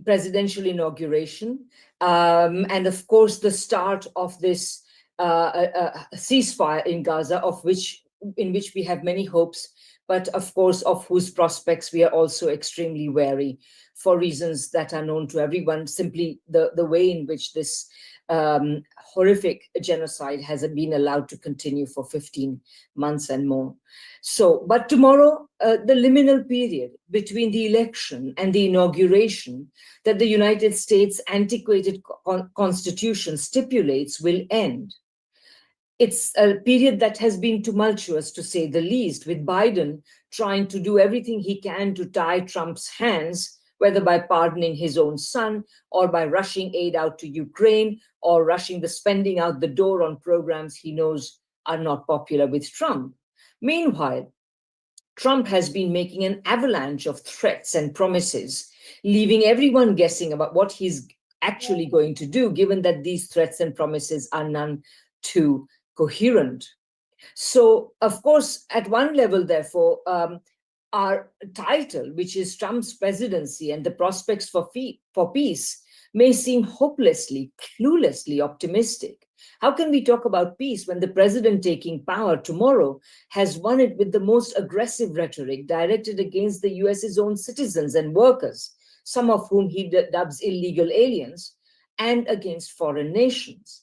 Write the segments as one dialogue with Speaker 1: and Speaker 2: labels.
Speaker 1: presidential inauguration, and of course the start of this ceasefire in Gaza, in which we have many hopes, but of course of whose prospects we are also extremely wary for reasons that are known to everyone, simply the way in which this horrific genocide has been allowed to continue for 15 months and more. So, but tomorrow, the liminal period between the election and the inauguration that the United States antiquated constitution stipulates will end. It's a period that has been tumultuous, to say the least, with Biden trying to do everything he can to tie Trump's hands, whether by pardoning his own son or by rushing aid out to Ukraine or rushing the spending out the door on programs he knows are not popular with Trump. Meanwhile, Trump has been making an avalanche of threats and promises, leaving everyone guessing about what he's actually going to do, given that these threats and promises are none too coherent. So, of course, at one level, therefore, our title, which is Trump's presidency and the prospects for peace, may seem hopelessly, cluelessly optimistic. How can we talk about peace when the president taking power tomorrow has won it with the most aggressive rhetoric directed against the US's own citizens and workers, some of whom he dubs illegal aliens, and against foreign nations?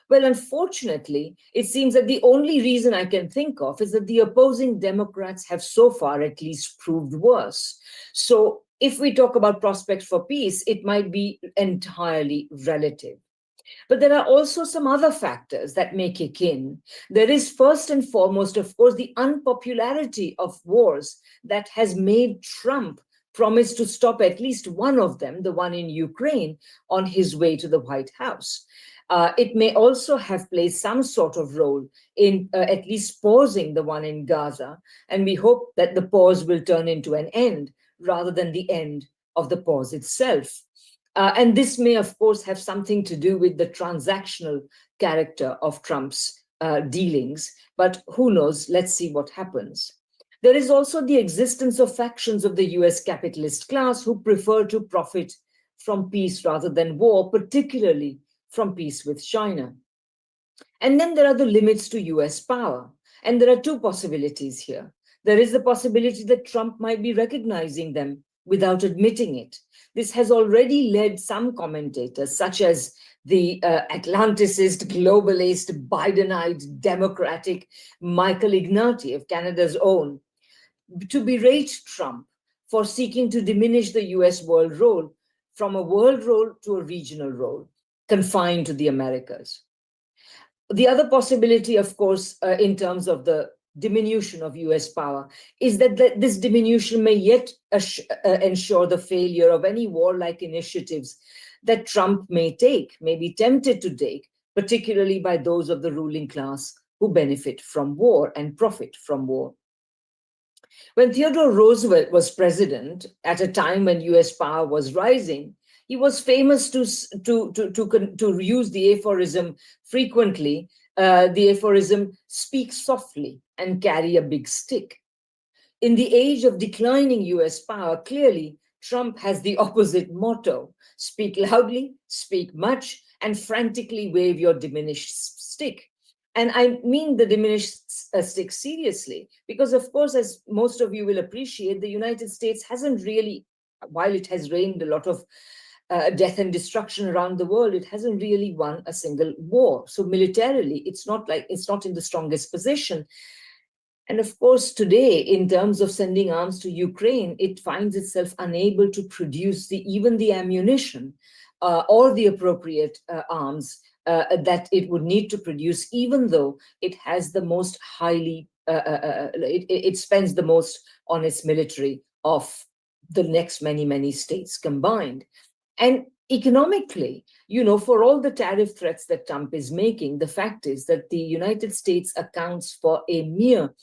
Speaker 1: Well, unfortunately, it seems that the only reason I can think of is that the opposing Democrats have so far at least proved worse. So if we talk about prospects for peace, it might be entirely relative. But there are also some other factors that may kick in. There is first and foremost, of course, the unpopularity of wars that has made Trump promise to stop at least one of them, the one in Ukraine, on his way to the White House. It may also have played some sort of role in at least pausing the one in Gaza, and we hope that the pause will turn into an end rather than the end of the pause itself. And this may, of course, have something to do with the transactional character of Trump's dealings, but who knows? Let's see what happens. There is also the existence of factions of the US capitalist class who prefer to profit from peace rather than war, particularly from peace with China. And then there are the limits to US power. And there are two possibilities here. There is the possibility that Trump might be recognizing them without admitting it. This has already led some commentators, such as the Atlanticist, globalist, Bidenite, democratic Michael Ignati of Canada's own, to berate Trump for seeking to diminish the US world role from a world role to a regional role, confined to the Americas. The other possibility, of course, in terms of the diminution of US power, is that this diminution may yet ensure the failure of any warlike initiatives that Trump may be tempted to take, particularly by those of the ruling class who benefit from war and profit from war. When Theodore Roosevelt was president, at a time when US power was rising, he was famous to use the aphorism frequently, the aphorism, speak softly and carry a big stick. In the age of declining US power, clearly, Trump has the opposite motto: speak loudly, speak much, and frantically wave your diminished stick. And I mean the diminished stick seriously, because of course, as most of you will appreciate, the United States hasn't really, while it has reigned a lot of death and destruction around the world, it hasn't really won a single war. So militarily, it's not in the strongest position. And of course, today, in terms of sending arms to Ukraine, it finds itself unable to produce even the ammunition or the appropriate arms that it would need to produce, even though it has the most it spends the most on its military of the next many states combined. And economically, for all the tariff threats that Trump is making, the fact is that the United States accounts for a mere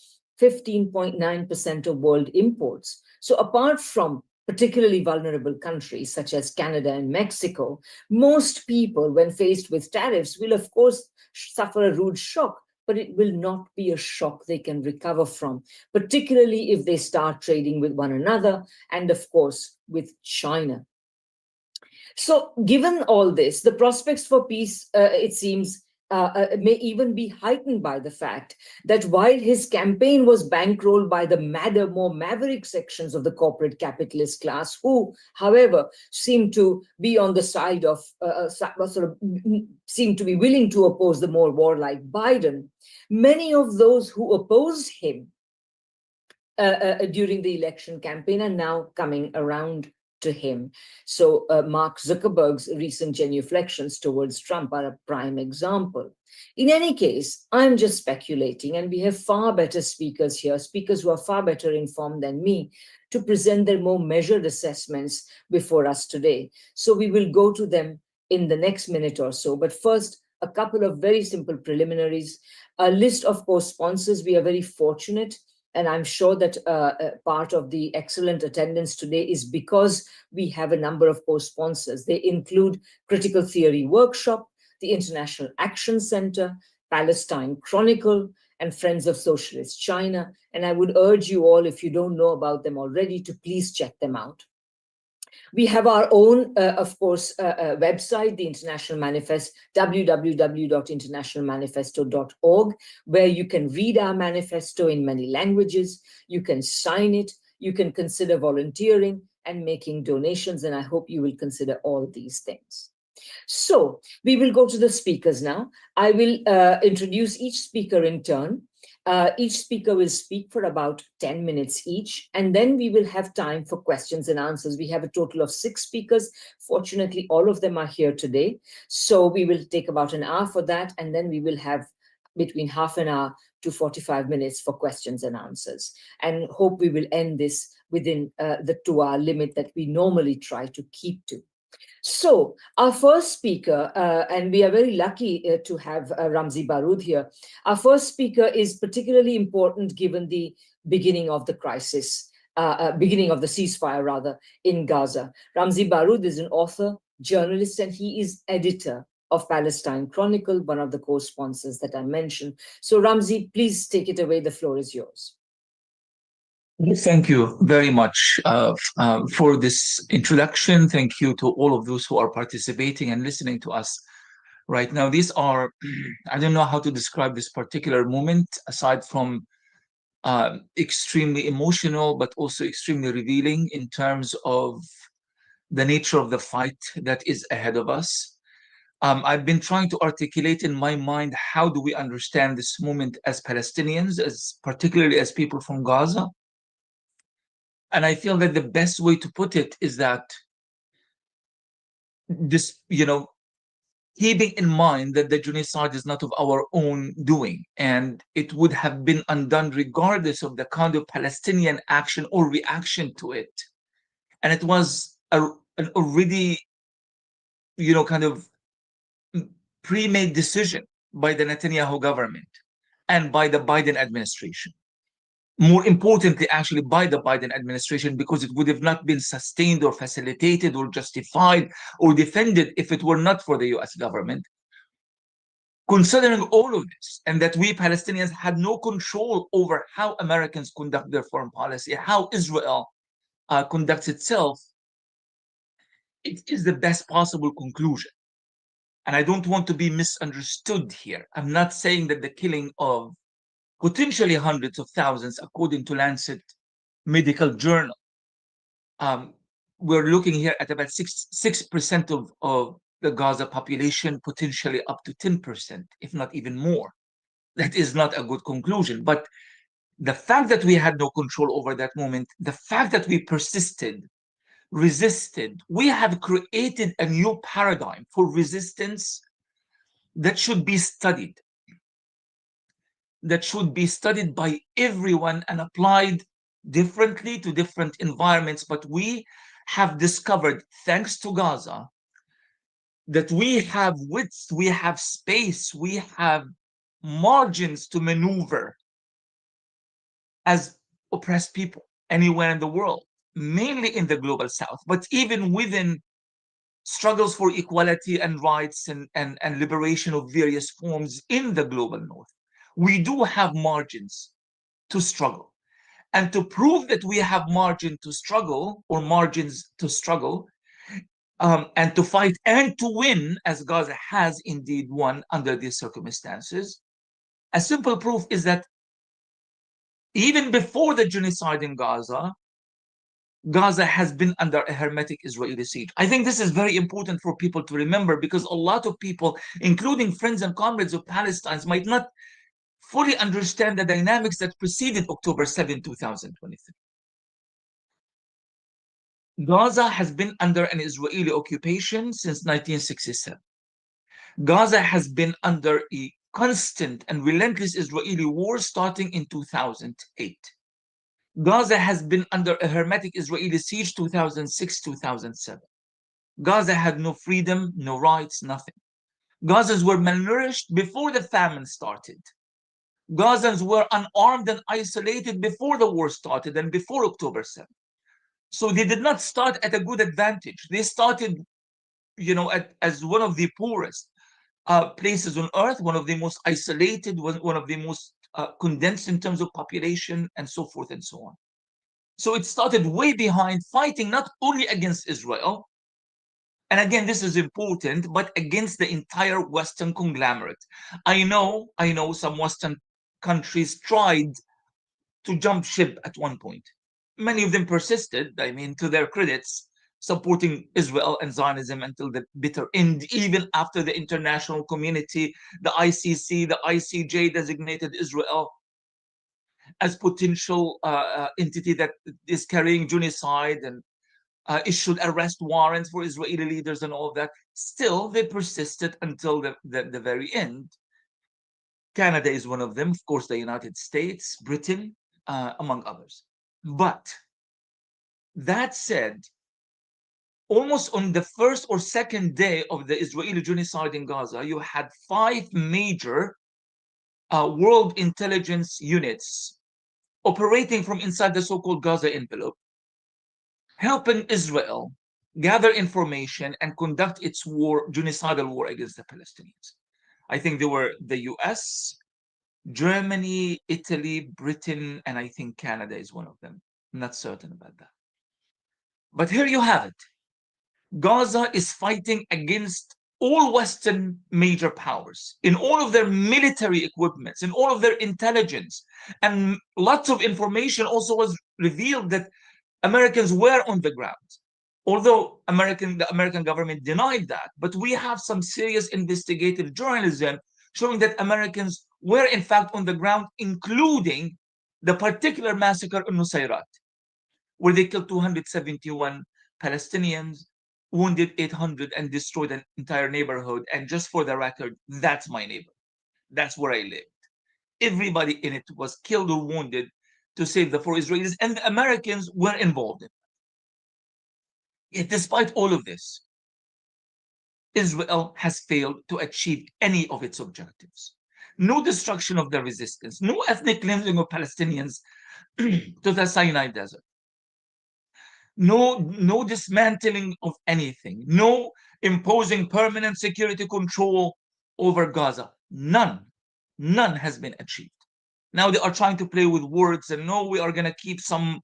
Speaker 1: 15.9% of world imports. So apart from particularly vulnerable countries such as Canada and Mexico, most people, when faced with tariffs, will of course suffer a rude shock, but it will not be a shock they can recover from, particularly if they start trading with one another and of course with China. So, given all this, the prospects for peace, it seems, may even be heightened by the fact that while his campaign was bankrolled by the madder, more maverick sections of the corporate capitalist class, who, however, seem to be on the side of, seem to be willing to oppose the more warlike Biden, many of those who opposed him during the election campaign are now coming around to him. So Mark Zuckerberg's recent genuflections towards Trump are a prime example. In any case, I'm just speculating, and we have far better speakers here, speakers who are far better informed than me, to present their more measured assessments before us today. So we will go to them in the next minute or so. But first, a couple of very simple preliminaries. A list of co-sponsors. We are very fortunate, and I'm sure that part of the excellent attendance today is because we have a number of co-sponsors. They include Critical Theory Workshop, the International Action Center, Palestine Chronicle, and Friends of Socialist China. And I would urge you all, if you don't know about them already, to please check them out. We have our own, of course, website, the International Manifesto, www.internationalmanifesto.org, where you can read our manifesto in many languages, you can sign it, you can consider volunteering and making donations, and I hope you will consider all these things. So we will go to the speakers now. I will introduce each speaker in turn. Each speaker will speak for about 10 minutes each, and then we will have time for questions and answers. We have a total of 6 speakers. Fortunately, all of them are here today. So we will take about an hour for that, and then we will have between half an hour to 45 minutes for questions and answers. And hope we will end this within the 2-hour limit that we normally try to keep to. So our first speaker, and we are very lucky to have Ramzy Baroud here. Our first speaker is particularly important given the beginning of the crisis, beginning of the ceasefire rather, in Gaza. Ramzy Baroud is an author, journalist, and he is editor of Palestine Chronicle, one of the co-sponsors that I mentioned. So Ramzy, please take it away. The floor is yours.
Speaker 2: Thank you very much for this introduction. Thank you to all of those who are participating and listening to us right now. These are, I don't know how to describe this particular moment, aside from extremely emotional, but also extremely revealing in terms of the nature of the fight that is ahead of us. I've been trying to articulate in my mind, how do we understand this moment as Palestinians, as particularly as people from Gaza? And I feel that the best way to put it is that this, keeping in mind that the genocide is not of our own doing, and it would have been undone regardless of the kind of Palestinian action or reaction to it. And it was an already, kind of pre-made decision by the Netanyahu government and by the Biden administration. More importantly, actually, by the Biden administration, because it would have not been sustained or facilitated or justified or defended if it were not for the US government. Considering all of this, and that we Palestinians had no control over how Americans conduct their foreign policy, how Israel conducts itself, it is the best possible conclusion. And I don't want to be misunderstood here. I'm not saying that the killing of potentially hundreds of thousands, according to Lancet Medical Journal. We're looking here at about 6% of the Gaza population, potentially up to 10%, if not even more. That is not a good conclusion. But the fact that we had no control over that moment, the fact that we persisted, resisted, we have created a new paradigm for resistance that should be studied. That should be studied by everyone and applied differently to different environments. But we have discovered, thanks to Gaza, that we have width, we have space, we have margins to maneuver as oppressed people anywhere in the world, mainly in the global south, but even within struggles for equality and rights and liberation of various forms in the global north. We do have margins to struggle. And to prove that we have margin to struggle, or margins to struggle, and to fight and to win, as Gaza has indeed won under these circumstances. A simple proof is that even before the genocide in Gaza, Gaza has been under a hermetic Israeli siege. I think this is very important for people to remember, because a lot of people, including friends and comrades of Palestine, might not fully understand the dynamics that preceded October 7, 2023. Gaza has been under an Israeli occupation since 1967. Gaza has been under a constant and relentless Israeli war starting in 2008. Gaza has been under a hermetic Israeli siege 2006, 2007. Gaza had no freedom, no rights, nothing. Gazans were malnourished before the famine started. Gazans were unarmed and isolated before the war started and before October 7th. So they did not start at a good advantage. They started, as one of the poorest places on earth, one of the most isolated, one of the most condensed in terms of population, and so forth and so on. So it started way behind, fighting not only against Israel, and again, this is important, but against the entire Western conglomerate. I know some Western countries tried to jump ship at one point. Many of them persisted, to their credits, supporting Israel and Zionism until the bitter end, even after the international community, the ICC, the ICJ designated Israel as potential entity that is carrying genocide and issued arrest warrants for Israeli leaders and all of that. Still, they persisted until the very end. Canada is one of them, of course, the United States, Britain, among others. But that said, almost on the first or second day of the Israeli genocide in Gaza, you had 5 major world intelligence units operating from inside the so-called Gaza envelope, helping Israel gather information and conduct its genocidal war against the Palestinians. I think there were the US, Germany, Italy, Britain, and I think Canada is one of them. I'm not certain about that. But here you have it. Gaza is fighting against all Western major powers in all of their military equipments, in all of their intelligence. And lots of information also was revealed that Americans were on the ground. Although the American government denied that, but we have some serious investigative journalism showing that Americans were in fact on the ground, including the particular massacre in Nusayrat, where they killed 271 Palestinians, wounded 800, and destroyed an entire neighborhood. And just for the record, that's my neighborhood. That's where I lived. Everybody in it was killed or wounded to save the 4 Israelis, and the Americans were involved in it. Yet despite all of this, Israel has failed to achieve any of its objectives. No destruction of the resistance, no ethnic cleansing of Palestinians to the Sinai Desert, no dismantling of anything, no imposing permanent security control over Gaza. None has been achieved. Now they are trying to play with words and no, we are going to keep some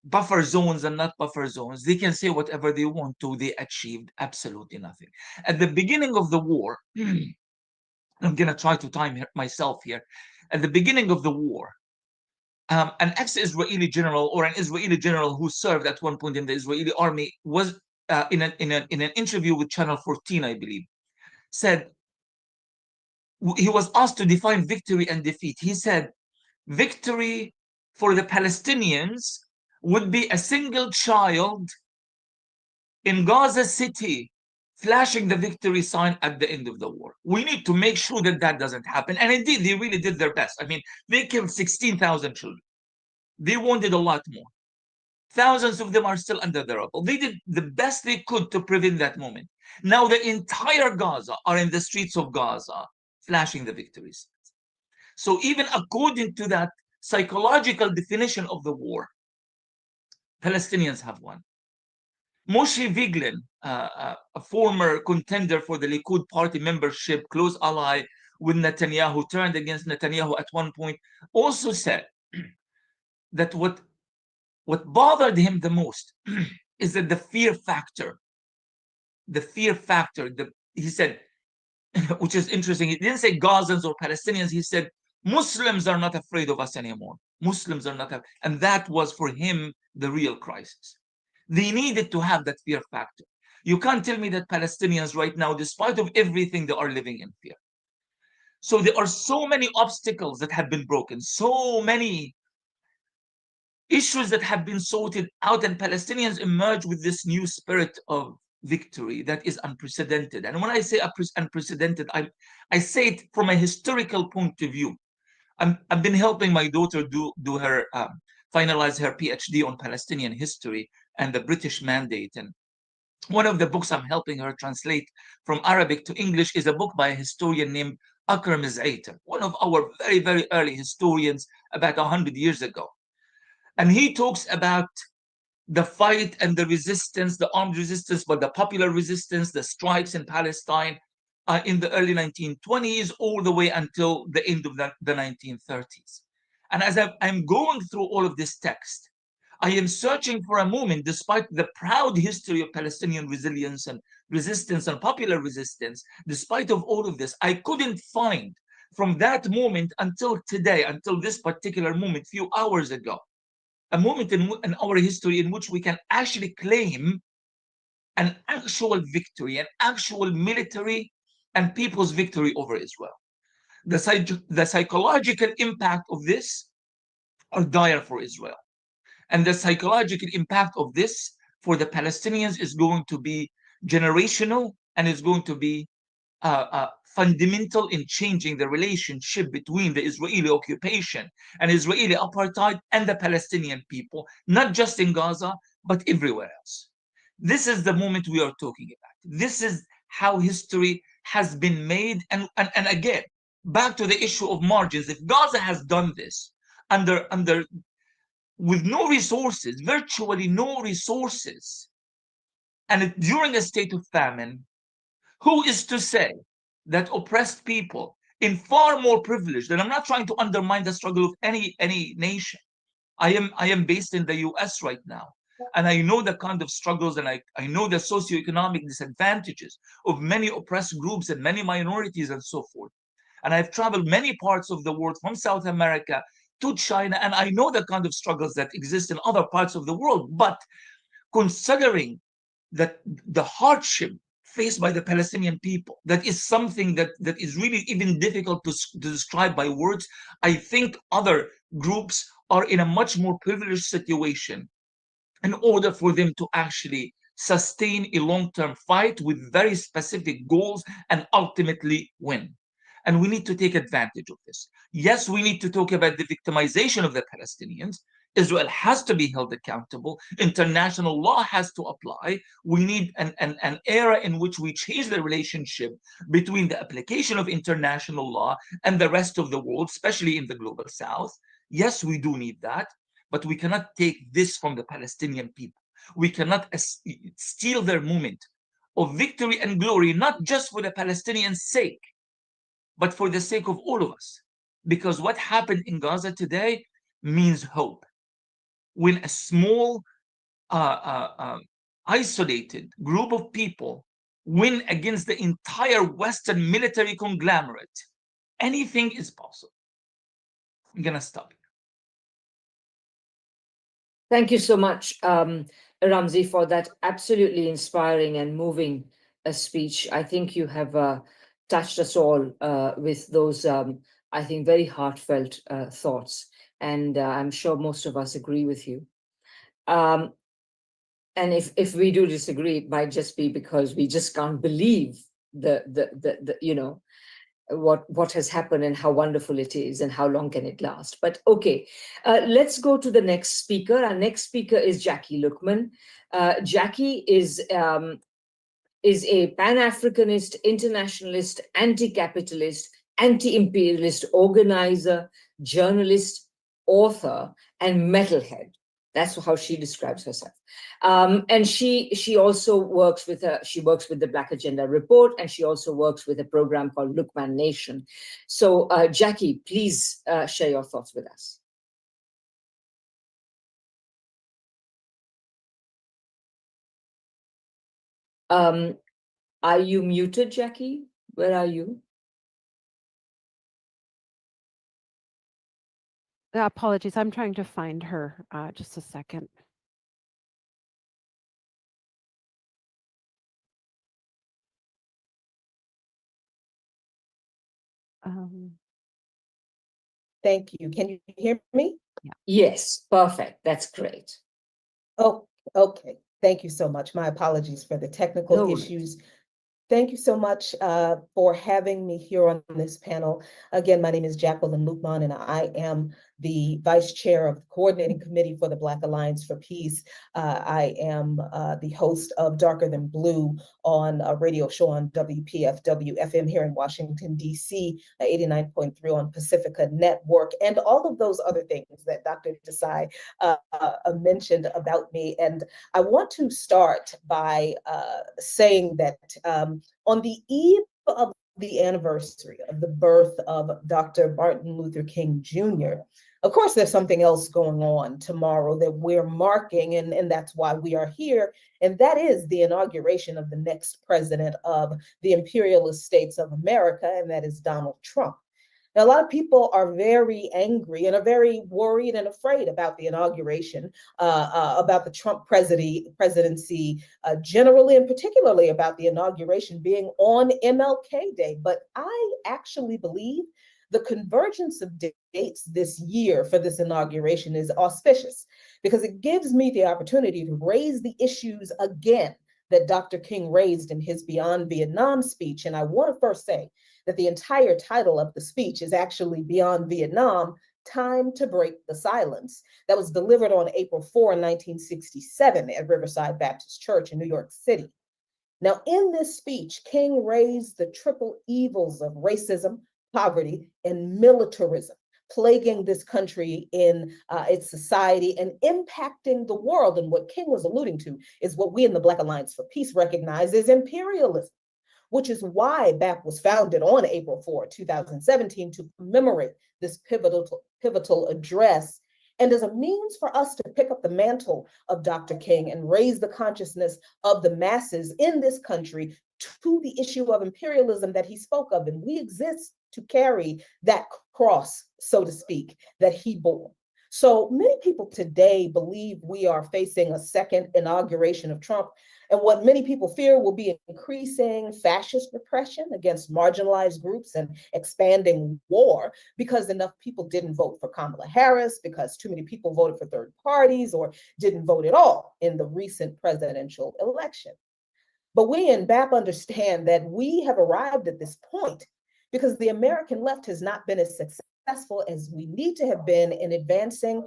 Speaker 2: buffer zones and not buffer zones. They can say whatever they want to. They achieved absolutely nothing. At the beginning of the war, I'm going to try to time myself here. At the beginning of the war, an ex-Israeli general or an Israeli general who served at one point in the Israeli army was in an interview with Channel 14, I believe, said, he was asked to define victory and defeat. He said, victory for the Palestinians would be a single child in Gaza City flashing the victory sign at the end of the war. We need to make sure that that doesn't happen. And indeed, they really did their best. I mean, they killed 16,000 children. They wanted a lot more. Thousands of them are still under the rubble. They did the best they could to prevent that moment. Now the entire Gaza are in the streets of Gaza flashing the victory signs. So even according to that psychological definition of the war, Palestinians have won. Moshe Viglin, a former contender for the Likud party membership, close ally with Netanyahu, turned against Netanyahu at one point, also said that what bothered him the most is that the fear factor, he said, which is interesting. He didn't say Gazans or Palestinians. He said Muslims are not afraid of us anymore. Muslims are not, and that was for him the real crisis. They needed to have that fear factor. You can't tell me that Palestinians right now, despite of everything, they are living in fear. So there are so many obstacles that have been broken, so many issues that have been sorted out, and Palestinians emerge with this new spirit of victory that is unprecedented. And when I say unprecedented, I say it from a historical point of view. I've been helping my daughter do her finalize her PhD on Palestinian history and the British Mandate. And one of the books I'm helping her translate from Arabic to English is a book by a historian named Akram Zaiter, one of our very, very early historians about 100 years ago. And he talks about the fight and the resistance, the armed resistance, but the popular resistance, the strikes in Palestine in the early 1920s, all the way until the end of the 1930s. And as I'm going through all of this text, I am searching for a moment, despite the proud history of Palestinian resilience and resistance and popular resistance, despite of all of this, I couldn't find from that moment until today, until this particular moment, few hours ago, a moment in our history in which we can actually claim an actual victory, an actual military and people's victory over Israel. The psychological impact of this are dire for Israel. And the psychological impact of this for the Palestinians is going to be generational, and is going to be fundamental in changing the relationship between the Israeli occupation and Israeli apartheid and the Palestinian people, not just in Gaza, but everywhere else. This is the moment we are talking about. This is how history has been made. And again, back to the issue of margins. If Gaza has done this under with no resources, virtually no resources, and during a state of famine, who is to say that oppressed people in far more privileged, and I'm not trying to undermine the struggle of any nation. I am based in the US right now, and I know the kind of struggles, and I know the socioeconomic disadvantages of many oppressed groups and many minorities and so forth. And I've traveled many parts of the world, from South America to China, and I know the kind of struggles that exist in other parts of the world. But considering that the hardship faced by the Palestinian people, that is something that is really even difficult to describe by words. I think other groups are in a much more privileged situation in order for them to actually sustain a long-term fight with very specific goals and ultimately win. And we need to take advantage of this. Yes, we need to talk about the victimization of the Palestinians. Israel has to be held accountable. International law has to apply. We need an era in which we change the relationship between the application of international law and the rest of the world, especially in the global south. Yes, we do need that, but we cannot take this from the Palestinian people. We cannot steal their moment of victory and glory, not just for the Palestinians' sake, but for the sake of all of us. Because what happened in Gaza today means hope. When a small, isolated group of people win against the entire Western military conglomerate, anything is possible. I'm going to stop here.
Speaker 1: Thank you so much, Ramzy, for that absolutely inspiring and moving speech. I think you have touched us all with those, I think, very heartfelt thoughts. And I'm sure most of us agree with you. And if we do disagree, it might just be because we just can't believe the you know, what has happened and how wonderful it is and how long can it last. But okay, let's go to the next speaker. Our next speaker is Jacquie Luqman. Jacquie is a Pan-Africanist, internationalist, anti-capitalist, anti-imperialist organizer, journalist, author, and metalhead. That's how she describes herself. And she also works with the Black Agenda Report, and she also works with a program called Luqman Nation. So Jacquie, please share your thoughts with us. Are you muted, Jackie? Where are you?
Speaker 3: Apologies, I'm trying to find her. Just a second.
Speaker 4: Thank you. Can you hear me?
Speaker 3: Yeah.
Speaker 1: Yes, perfect. That's great.
Speaker 4: Oh, okay. Thank you so much. My apologies for the technical
Speaker 1: No worries.
Speaker 4: issues. Thank you so much for having me here on this panel. Again, my name is Jacquie Luqman, and I am the Vice Chair of the Coordinating Committee for the Black Alliance for Peace. I am the host of Darker Than Blue on a radio show on WPFW-FM here in Washington, D.C., 89.3 on Pacifica Network, and all of those other things that Dr. Desai mentioned about me. And I want to start by saying that on the eve of the anniversary of the birth of Dr. Martin Luther King Jr., of course, there's something else going on tomorrow that we're marking, and that's why we are here, and that is the inauguration of the next president of the imperialist states of America, and that is Donald Trump. Now, a lot of people are very angry and are very worried and afraid about the inauguration, about the Trump presidency generally, and particularly about the inauguration being on MLK Day. But I actually believe the convergence of dates this year for this inauguration is auspicious because it gives me the opportunity to raise the issues again that Dr. King raised in his Beyond Vietnam speech. And I want to first say that the entire title of the speech is actually Beyond Vietnam, Time to Break the Silence. That was delivered on April 4, 1967 at Riverside Baptist Church in New York City. Now, in this speech, King raised the triple evils of racism, poverty, and militarism, plaguing this country in its society and impacting the world. And what King was alluding to is what we in the Black Alliance for Peace recognize as imperialism, which is why BAP was founded on April 4, 2017, to commemorate this pivotal address and as a means for us to pick up the mantle of Dr. King and raise the consciousness of the masses in this country to the issue of imperialism that he spoke of. And we exist to carry that cross, so to speak, that he bore. So many people today believe we are facing a second inauguration of Trump, and what many people fear will be increasing fascist repression against marginalized groups and expanding war because enough people didn't vote for Kamala Harris, because too many people voted for third parties or didn't vote at all in the recent presidential election. But we in BAP understand that we have arrived at this point because the American left has not been as successful as we need to have been in advancing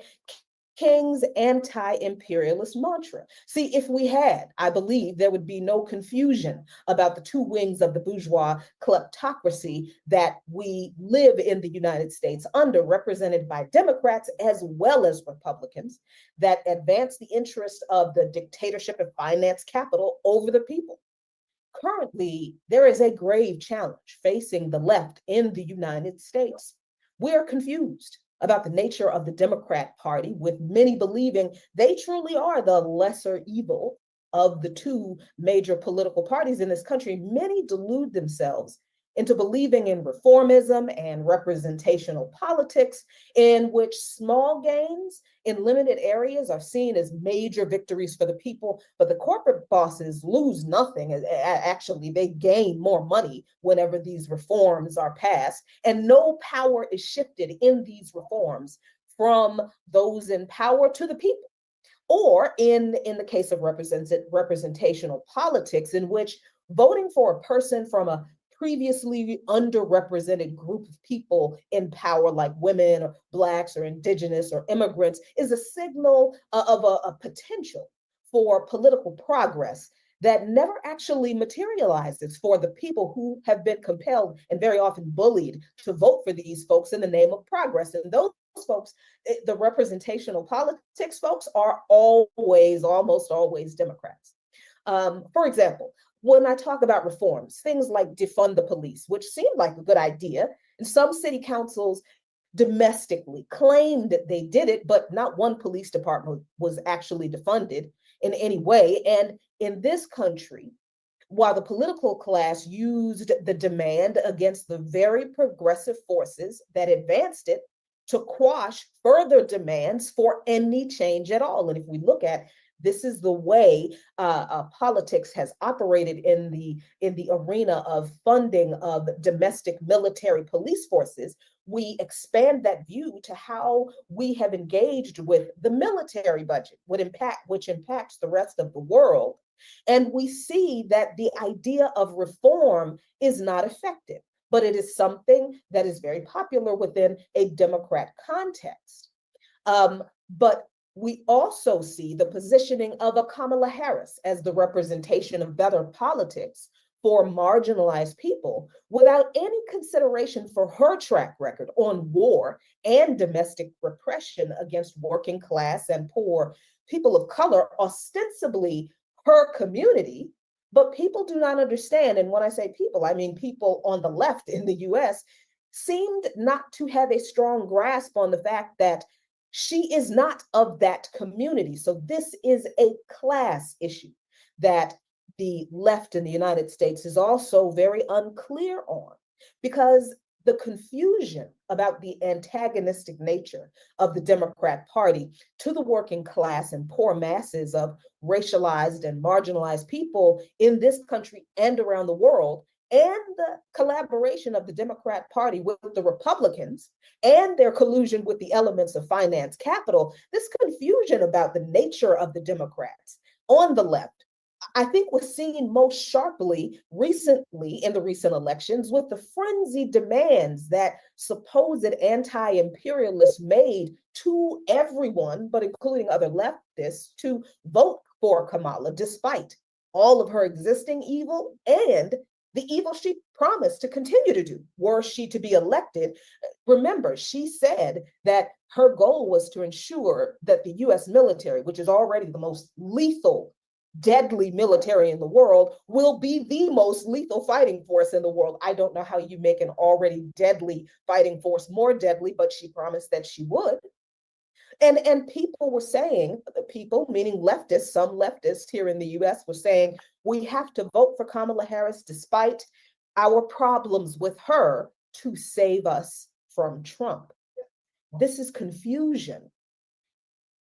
Speaker 4: King's anti-imperialist mantra. See, if we had, I believe there would be no confusion about the two wings of the bourgeois kleptocracy that we live in the United States under, represented by Democrats as well as Republicans, that advance the interest of the dictatorship and finance capital over the people. Currently, there is a grave challenge facing the left in the United States. We're confused about the nature of the Democrat Party, with many believing they truly are the lesser evil of the two major political parties in this country. Many delude themselves into believing in reformism and representational politics, in which small gains in limited areas are seen as major victories for the people, but the corporate bosses lose nothing. Actually, they gain more money whenever these reforms are passed, and no power is shifted in these reforms from those in power to the people. Or in the case of representational politics, in which voting for a person from a previously underrepresented group of people in power, like women or Blacks or Indigenous or immigrants, is a signal of a potential for political progress that never actually materializes for the people who have been compelled and very often bullied to vote for these folks in the name of progress. And those folks, the representational politics folks, are almost always Democrats. For example, when I talk about reforms, things like defund the police, which seemed like a good idea, and some city councils domestically claimed that they did it, but not one police department was actually defunded in any way. And in this country, while the political class used the demand against the very progressive forces that advanced it to quash further demands for any change at all. And if we look at this is the way politics has operated in the arena of funding of domestic military police forces. We expand that view to how we have engaged with the military budget, which impacts the rest of the world. And we see that the idea of reform is not effective, but it is something that is very popular within a Democrat context. But we also see the positioning of a Kamala Harris as the representation of better politics for marginalized people without any consideration for her track record on war and domestic repression against working class and poor people of color, ostensibly her community. But people do not understand, and when I say people, I mean people on the left in the US, seemed not to have a strong grasp on the fact that she is not of that community. So this is a class issue that the left in the United States is also very unclear on, because the confusion about the antagonistic nature of the Democrat Party to the working class and poor masses of racialized and marginalized people in this country and around the world, and the collaboration of the Democrat Party with the Republicans and their collusion with the elements of finance capital, this confusion about the nature of the Democrats on the left, I think was seen most sharply recently in the recent elections with the frenzied demands that supposed anti-imperialists made to everyone, but including other leftists, to vote for Kamala, despite all of her existing evil and the evil she promised to continue to do were she to be elected. Remember, she said that her goal was to ensure that the US military, which is already the most lethal, deadly military in the world, will be the most lethal fighting force in the world. I don't know how you make an already deadly fighting force more deadly, but she promised that she would. And people were saying, people meaning leftists, some leftists here in the US were saying, we have to vote for Kamala Harris despite our problems with her to save us from Trump. This is confusion.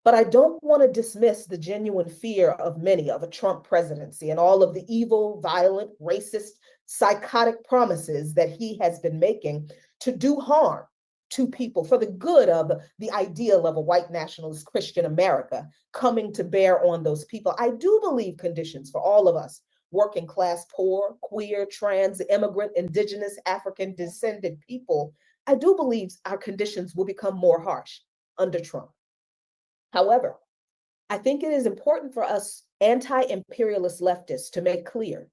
Speaker 4: But I don't want to dismiss the genuine fear of many of a Trump presidency and all of the evil, violent, racist, psychotic promises that he has been making to do harm to people for the good of the ideal of a white nationalist Christian America coming to bear on those people. I do believe conditions for all of us, working class, poor, queer, trans, immigrant, indigenous, African descended people, I do believe our conditions will become more harsh under Trump. However, I think it is important for us anti-imperialist leftists to make clear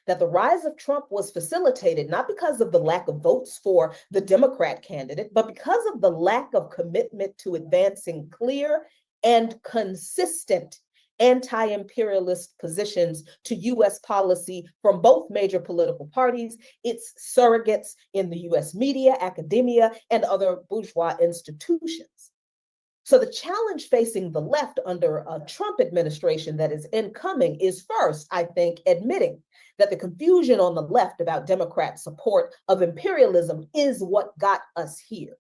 Speaker 4: that the rise of Trump was facilitated not because of the lack of votes for the Democrat candidate, but because of the lack of commitment to advancing clear and consistent anti-imperialist positions to US policy from both major political parties, its surrogates in the US media, academia, and other bourgeois institutions. So the challenge facing the left under a Trump administration that is incoming is first, I think, admitting that the confusion on the left about Democrat support of imperialism is what got us here.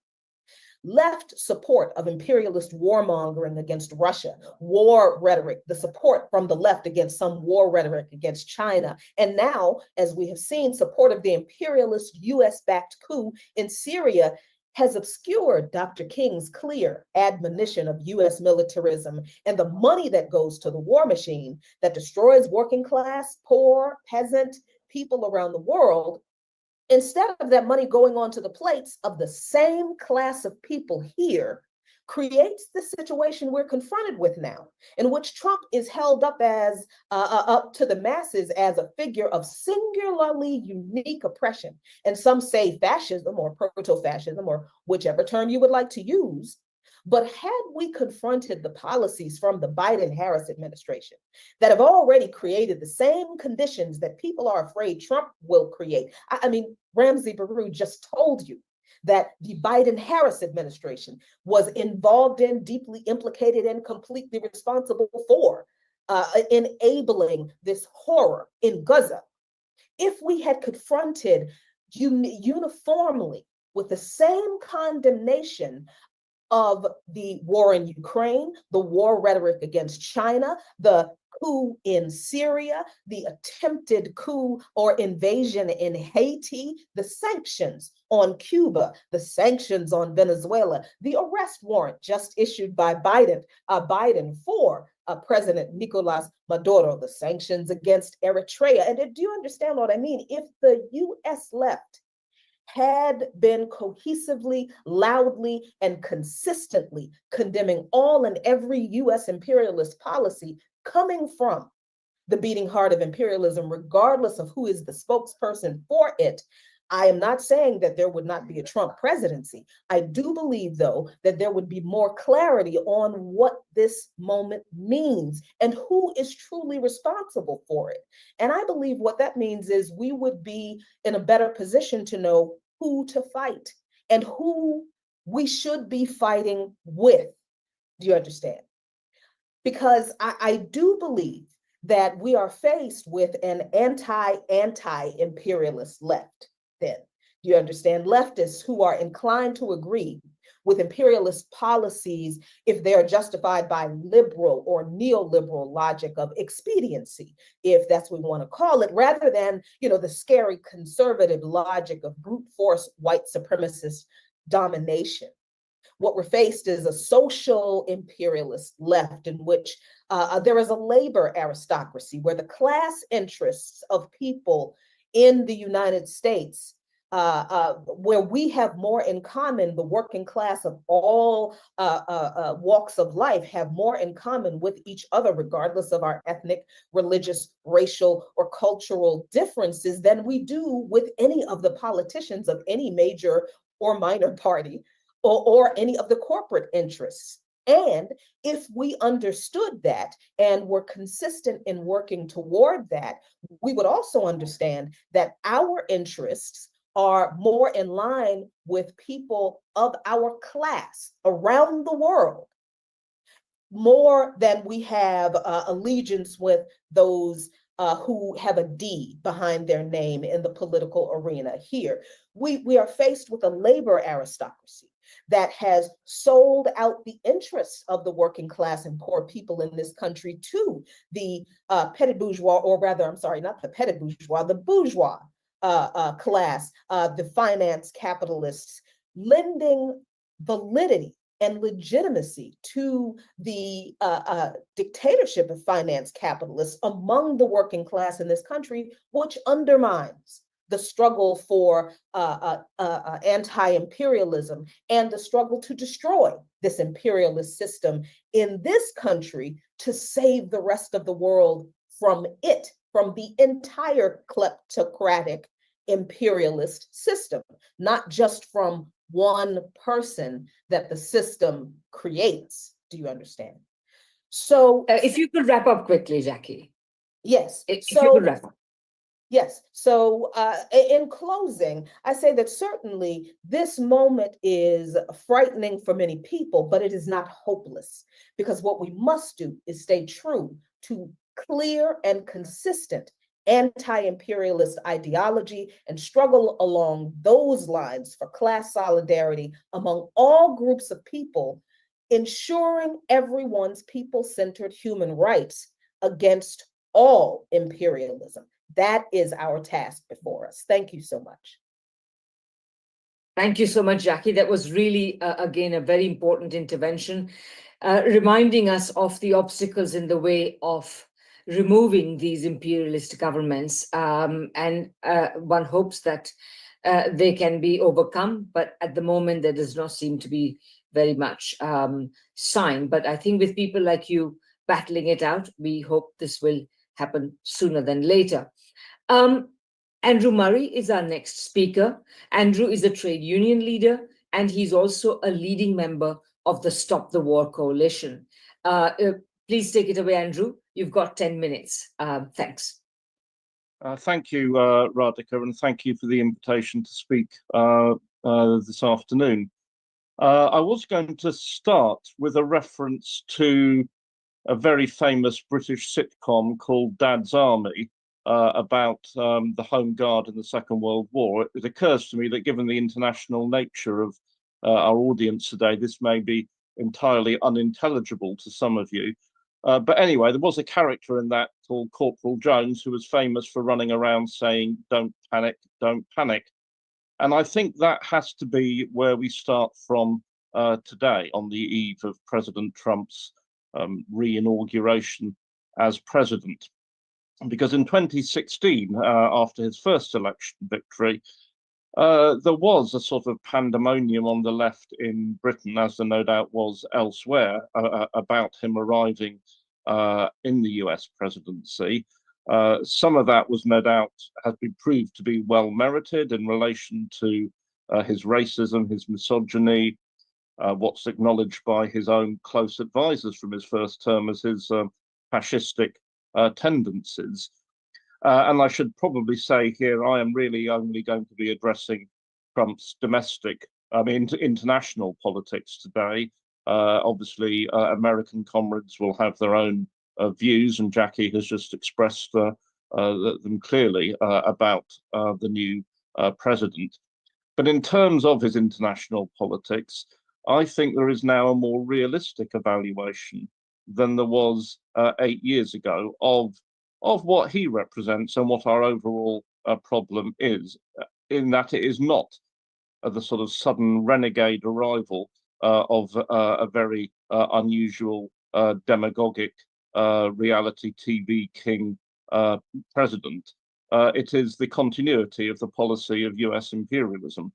Speaker 4: Left support of imperialist warmongering against Russia, war rhetoric, the support from the left against some war rhetoric against China, and now, as we have seen, support of the imperialist US-backed coup in Syria has obscured Dr. King's clear admonition of US militarism and the money that goes to the war machine that destroys working class, poor, peasant people around the world, instead of that money going onto the plates of the same class of people here, creates the situation we're confronted with now, in which Trump is held up as up to the masses as a figure of singularly unique oppression. And some say fascism or proto-fascism or whichever term you would like to use. But had we confronted the policies from the Biden-Harris administration that have already created the same conditions that people are afraid Trump will create, I mean, Ramsey Baroud just told you that the Biden-Harris administration was involved in, deeply implicated, and completely responsible for enabling this horror in Gaza, if we had confronted uniformly with the same condemnation of the war in Ukraine, the war rhetoric against China, the coup in Syria, the attempted coup or invasion in Haiti, the sanctions on Cuba, the sanctions on Venezuela, the arrest warrant just issued by Biden for President Nicolas Maduro, the sanctions against Eritrea. And do you understand what I mean? If the US left had been cohesively, loudly, and consistently condemning all and every US imperialist policy coming from the beating heart of imperialism, regardless of who is the spokesperson for it, I am not saying that there would not be a Trump presidency. I do believe, though, that there would be more clarity on what this moment means and who is truly responsible for it. And I believe what that means is we would be in a better position to know who to fight and who we should be fighting with. Do you understand? Because I do believe that we are faced with an anti-imperialist left. Then, do you understand? Leftists who are inclined to agree with imperialist policies if they are justified by liberal or neoliberal logic of expediency, if that's what we want to call it, rather than, the scary conservative logic of brute force white supremacist domination. What we're faced is a social imperialist left in which there is a labor aristocracy where the class interests of people in the United States, where we have more in common, the working class of all walks of life have more in common with each other, regardless of our ethnic, religious, racial, or cultural differences than we do with any of the politicians of any major or minor party or any of the corporate interests. And if we understood that and were consistent in working toward that, we would also understand that our interests are more in line with people of our class around the world, more than we have allegiance with those who have a D behind their name in the political arena here. We are faced with a labor aristocracy that has sold out the interests of the working class and poor people in this country to the petty bourgeois, or rather, I'm sorry, not the petty bourgeois, the bourgeois class, the finance capitalists, lending validity and legitimacy to the dictatorship of finance capitalists among the working class in this country, which undermines the struggle for anti-imperialism and the struggle to destroy this imperialist system in this country to save the rest of the world from it, from the entire kleptocratic imperialist system, not just from one person that the system creates. Do you understand? So
Speaker 1: if you could wrap up quickly, Jacquie.
Speaker 4: Yes.
Speaker 1: If you could wrap up.
Speaker 4: Yes. So in closing, I say that certainly this moment is frightening for many people, but it is not hopeless, because what we must do is stay true to clear and consistent anti-imperialist ideology and struggle along those lines for class solidarity among all groups of people, ensuring everyone's people-centered human rights against all imperialism. That is our task before us. Thank you so much.
Speaker 1: Thank you so much, Jacquie. That was really, again, a very important intervention, reminding us of the obstacles in the way of removing these imperialist governments. And one hopes that they can be overcome, but at the moment, there does not seem to be very much sign. But I think with people like you battling it out, we hope this will happen sooner than later. Andrew Murray is our next speaker. Andrew is a trade union leader, and he's also a leading member of the Stop the War Coalition. Please take it away, Andrew. You've got 10 minutes. Thanks.
Speaker 5: Thank you, Radhika, and thank you for the invitation to speak this afternoon. I was going to start with a reference to a very famous British sitcom called Dad's Army, about the Home Guard in the Second World War, it occurs to me that given the international nature of our audience today, this may be entirely unintelligible to some of you. But anyway, there was a character in that called Corporal Jones who was famous for running around saying, "Don't panic, don't panic." And I think that has to be where we start from today on the eve of President Trump's re-inauguration as president. Because in 2016, after his first election victory, there was a sort of pandemonium on the left in Britain, as there no doubt was elsewhere, about him arriving in the US presidency. Some of that was no doubt has been proved to be well merited in relation to his racism, his misogyny, what's acknowledged by his own close advisors from his first term as his fascistic tendencies. And I should probably say here, I am really only going to be addressing Trump's domestic, international politics today. Obviously, American comrades will have their own views, and Jackie has just expressed them clearly about the new president. But in terms of his international politics, I think there is now a more realistic evaluation than there was 8 years ago of what he represents and what our overall problem is, in that it is not the sort of sudden renegade arrival of a very unusual demagogic reality TV king president. It is the continuity of the policy of US imperialism.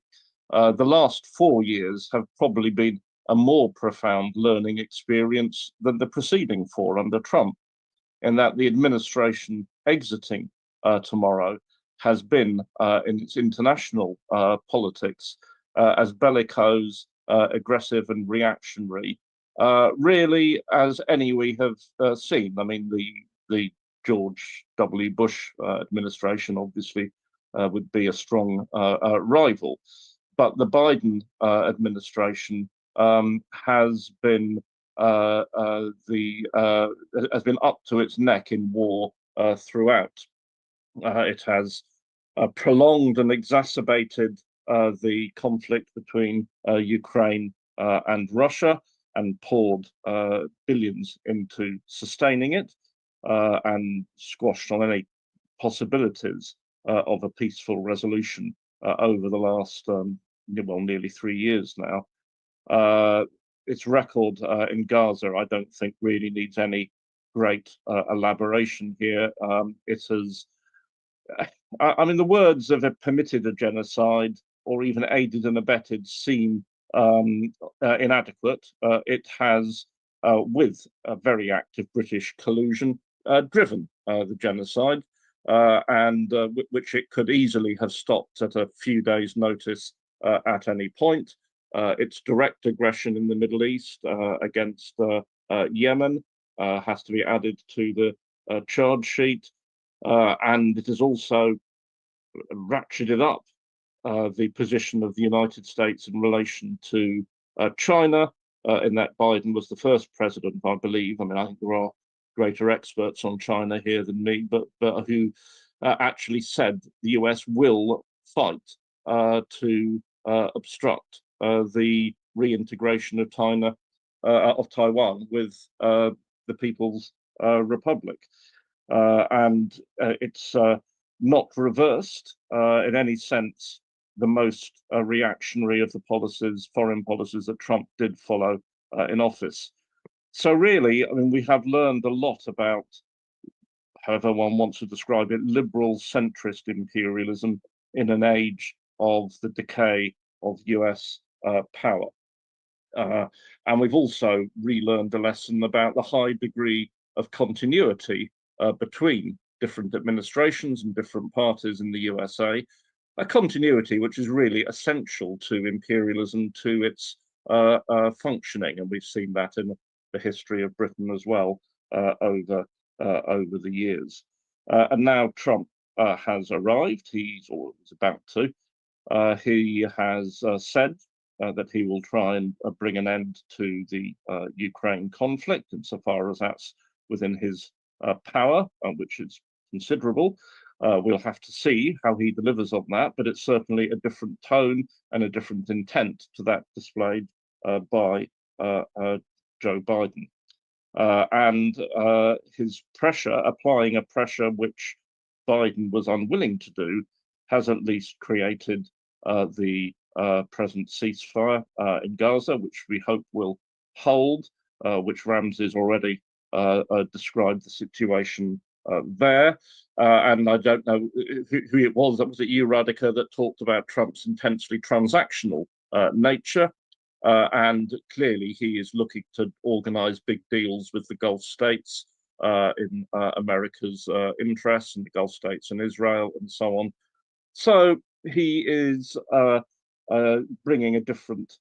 Speaker 5: The last 4 years have probably been a more profound learning experience than the preceding 4 under Trump, in that the administration exiting tomorrow has been in its international politics as bellicose, aggressive and reactionary, really as any we have seen. I mean, the George W. Bush administration obviously would be a strong rival, but the Biden administration has been has been up to its neck in war throughout. It has prolonged and exacerbated the conflict between Ukraine and Russia, and poured billions into sustaining it, and squashed on any possibilities of a peaceful resolution over the last, nearly 3 years now. Its record in Gaza, I don't think, really needs any great elaboration here. It has, the words of it permitted a genocide or even aided and abetted seem inadequate. It has, with a very active British collusion, driven the genocide, and which it could easily have stopped at a few days' notice at any point. Its direct aggression in the Middle East against Yemen has to be added to the charge sheet, and it has also ratcheted up the position of the United States in relation to China, in that Biden was the first president, I believe. I think there are greater experts on China here than me, but who actually said the US will fight to obstruct the reintegration of Taiwan with the People's Republic, and it's not reversed in any sense the most reactionary of the foreign policies that Trump did follow in office. So really, we have learned a lot about, however one wants to describe it, liberal centrist imperialism in an age of the decay of US power. And we've also relearned a lesson about the high degree of continuity between different administrations and different parties in the USA, a continuity which is really essential to imperialism, to its functioning. And we've seen that in the history of Britain as well over the years. And now Trump has arrived, he's about to. He has said that he will try and bring an end to the Ukraine conflict, insofar as that's within his power, which is considerable. We'll have to see how he delivers on that, but it's certainly a different tone and a different intent to that displayed by Joe Biden. And his pressure, applying a pressure which Biden was unwilling to do, has at least created the present ceasefire in Gaza, which we hope will hold, which Ramzy's already described the situation there. And I don't know who it was. Was it you, Radhika, that talked about Trump's intensely transactional nature? And clearly he is looking to organize big deals with the Gulf states in America's interests, and the Gulf states and Israel and so on. So he is bringing a different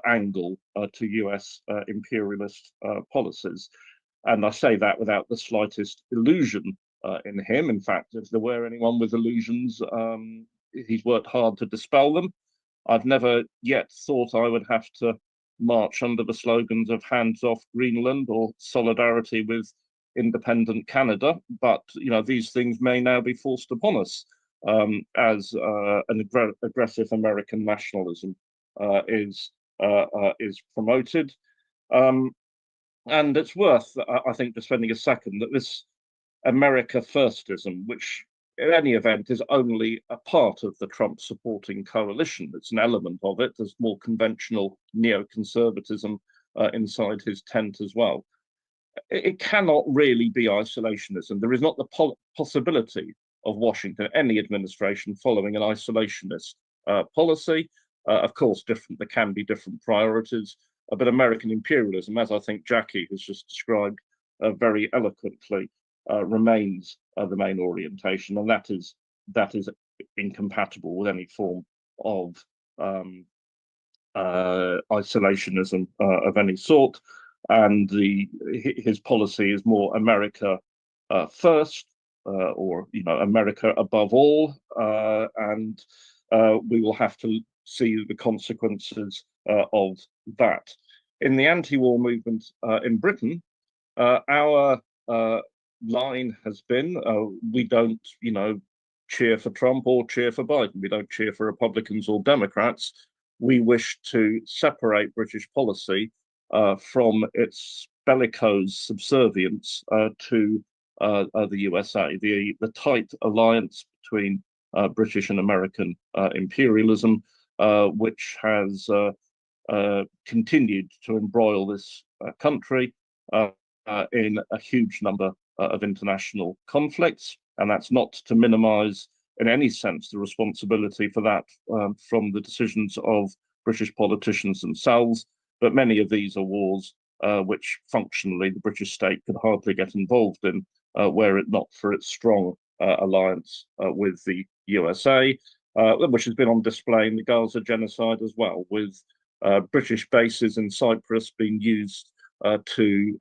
Speaker 5: angle to US imperialist policies. And I say that without the slightest illusion in him. In fact, if there were anyone with illusions, he's worked hard to dispel them. I've never yet thought I would have to march under the slogans of hands off Greenland or solidarity with independent Canada, but these things may now be forced upon us as an aggressive American nationalism is promoted. And it's worth, I think, just spending a second that this America firstism, which in any event is only a part of the Trump supporting coalition. It's an element of it. There's more conventional neoconservatism inside his tent as well. It cannot really be isolationism. There is not the possibility of Washington, any administration, following an isolationist policy. Of course, there can be different priorities, but American imperialism, as I think Jacquie has just described very eloquently, remains the main orientation, and that is incompatible with any form of isolationism of any sort. And his policy is more America first, or America above all, and we will have to see the consequences of that. In the anti-war movement in Britain, our line has been we don't cheer for Trump or cheer for Biden. We don't cheer for Republicans or Democrats. We wish to separate British policy from its bellicose subservience to the USA. The tight alliance between British and American imperialism, which has continued to embroil this country in a huge number of international conflicts, and that's not to minimize in any sense the responsibility for that from the decisions of British politicians themselves, but many of these are wars which functionally the British state could hardly get involved in were it not for its strong alliance with the USA, which has been on display in the Gaza genocide as well, with British bases in Cyprus being used to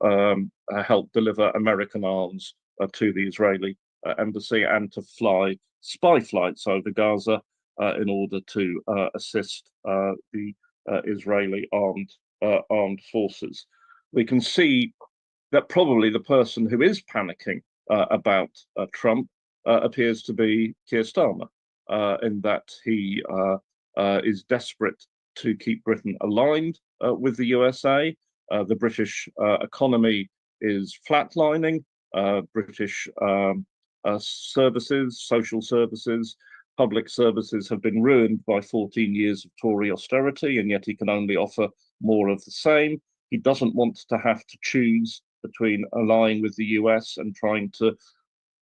Speaker 5: help deliver American arms to the Israeli embassy, and to fly spy flights over Gaza in order to assist the Israeli armed forces. We can see that probably the person who is panicking about Trump appears to be Keir Starmer, in that he is desperate to keep Britain aligned with the USA. The British economy is flatlining. British services, social services, public services have been ruined by 14 years of Tory austerity, and yet he can only offer more of the same. He doesn't want to have to choose between allying with the US and trying to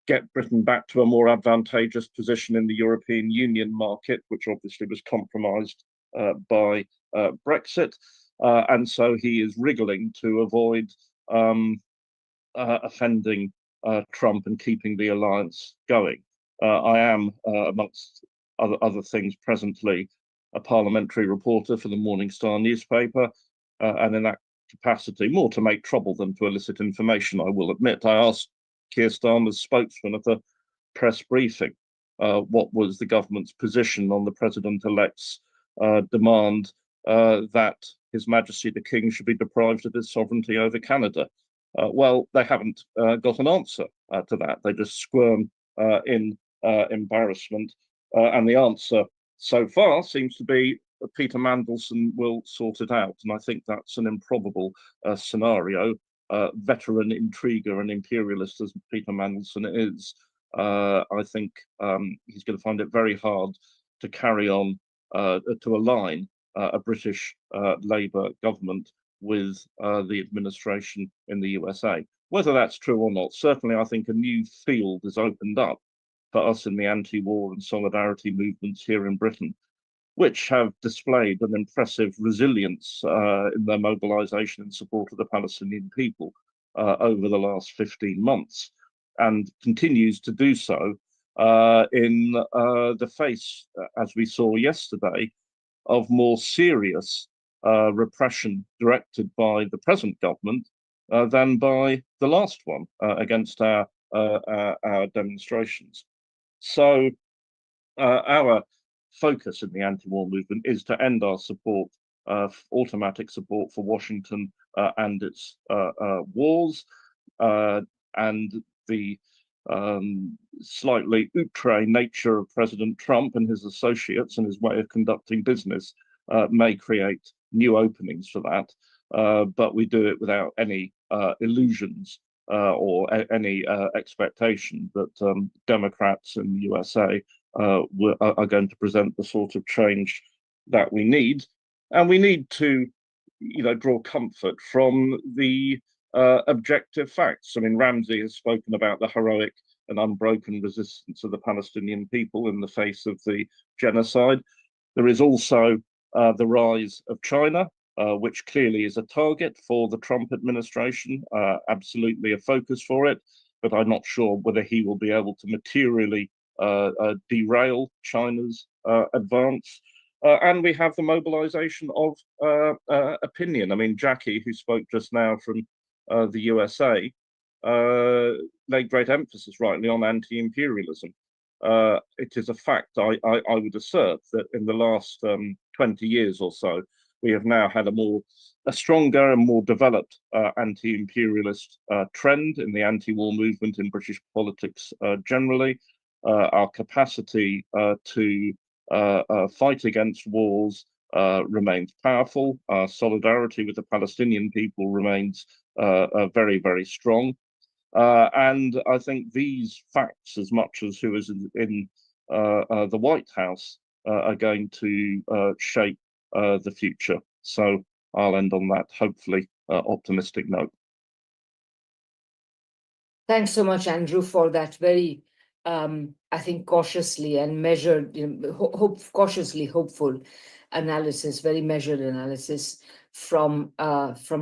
Speaker 5: get Britain back to a more advantageous position in the European Union market, which obviously was compromised by Brexit. And so he is wriggling to avoid offending Trump and keeping the alliance going. I am, amongst other things, presently a parliamentary reporter for the Morning Star newspaper, and in that capacity, more to make trouble than to elicit information, I will admit, I asked Keir Starmer's spokesman at a press briefing what was the government's position on the president-elect's demand that His Majesty the King should be deprived of his sovereignty over Canada. Well, they haven't got an answer to that. They just squirm in embarrassment. And the answer so far seems to be that Peter Mandelson will sort it out. And I think that's an improbable scenario. Veteran intriguer and imperialist as Peter Mandelson is, I think he's going to find it very hard to carry on, to align a British Labour government with the administration in the USA. Whether that's true or not, certainly I think a new field is opened up for us in the anti-war and solidarity movements here in Britain, which have displayed an impressive resilience in their mobilization in support of the Palestinian people over the last 15 months, and continues to do so in the face, as we saw yesterday, of more serious repression directed by the present government than by the last one against our demonstrations. So our focus in the anti-war movement is to end our support, automatic support for Washington and its wars, and the slightly outre nature of President Trump and his associates and his way of conducting business may create new openings for that, but we do it without any illusions or any expectation that Democrats in the USA are going to present the sort of change that we need. And we need to, draw comfort from the objective facts. I mean, Ramzy has spoken about the heroic and unbroken resistance of the Palestinian people in the face of the genocide. There is also the rise of China, which clearly is a target for the Trump administration, absolutely a focus for it, but I'm not sure whether he will be able to materially derail China's advance. And we have the mobilization of opinion. I mean, Jacquie, who spoke just now from the USA, laid great emphasis rightly on anti-imperialism. It is a fact, I would assert, that in the last 20 years or so, we have now had a stronger and more developed anti-imperialist trend in the anti-war movement in British politics generally. Our capacity to fight against wars remains powerful. Our solidarity with the Palestinian people remains very, very strong. And I think these facts, as much as who is in the White House, are going to shape the future. So I'll end on that, hopefully, optimistic note.
Speaker 1: Thanks so much, Andrew, for that very, I think, cautiously and measured, cautiously hopeful analysis, very measured analysis from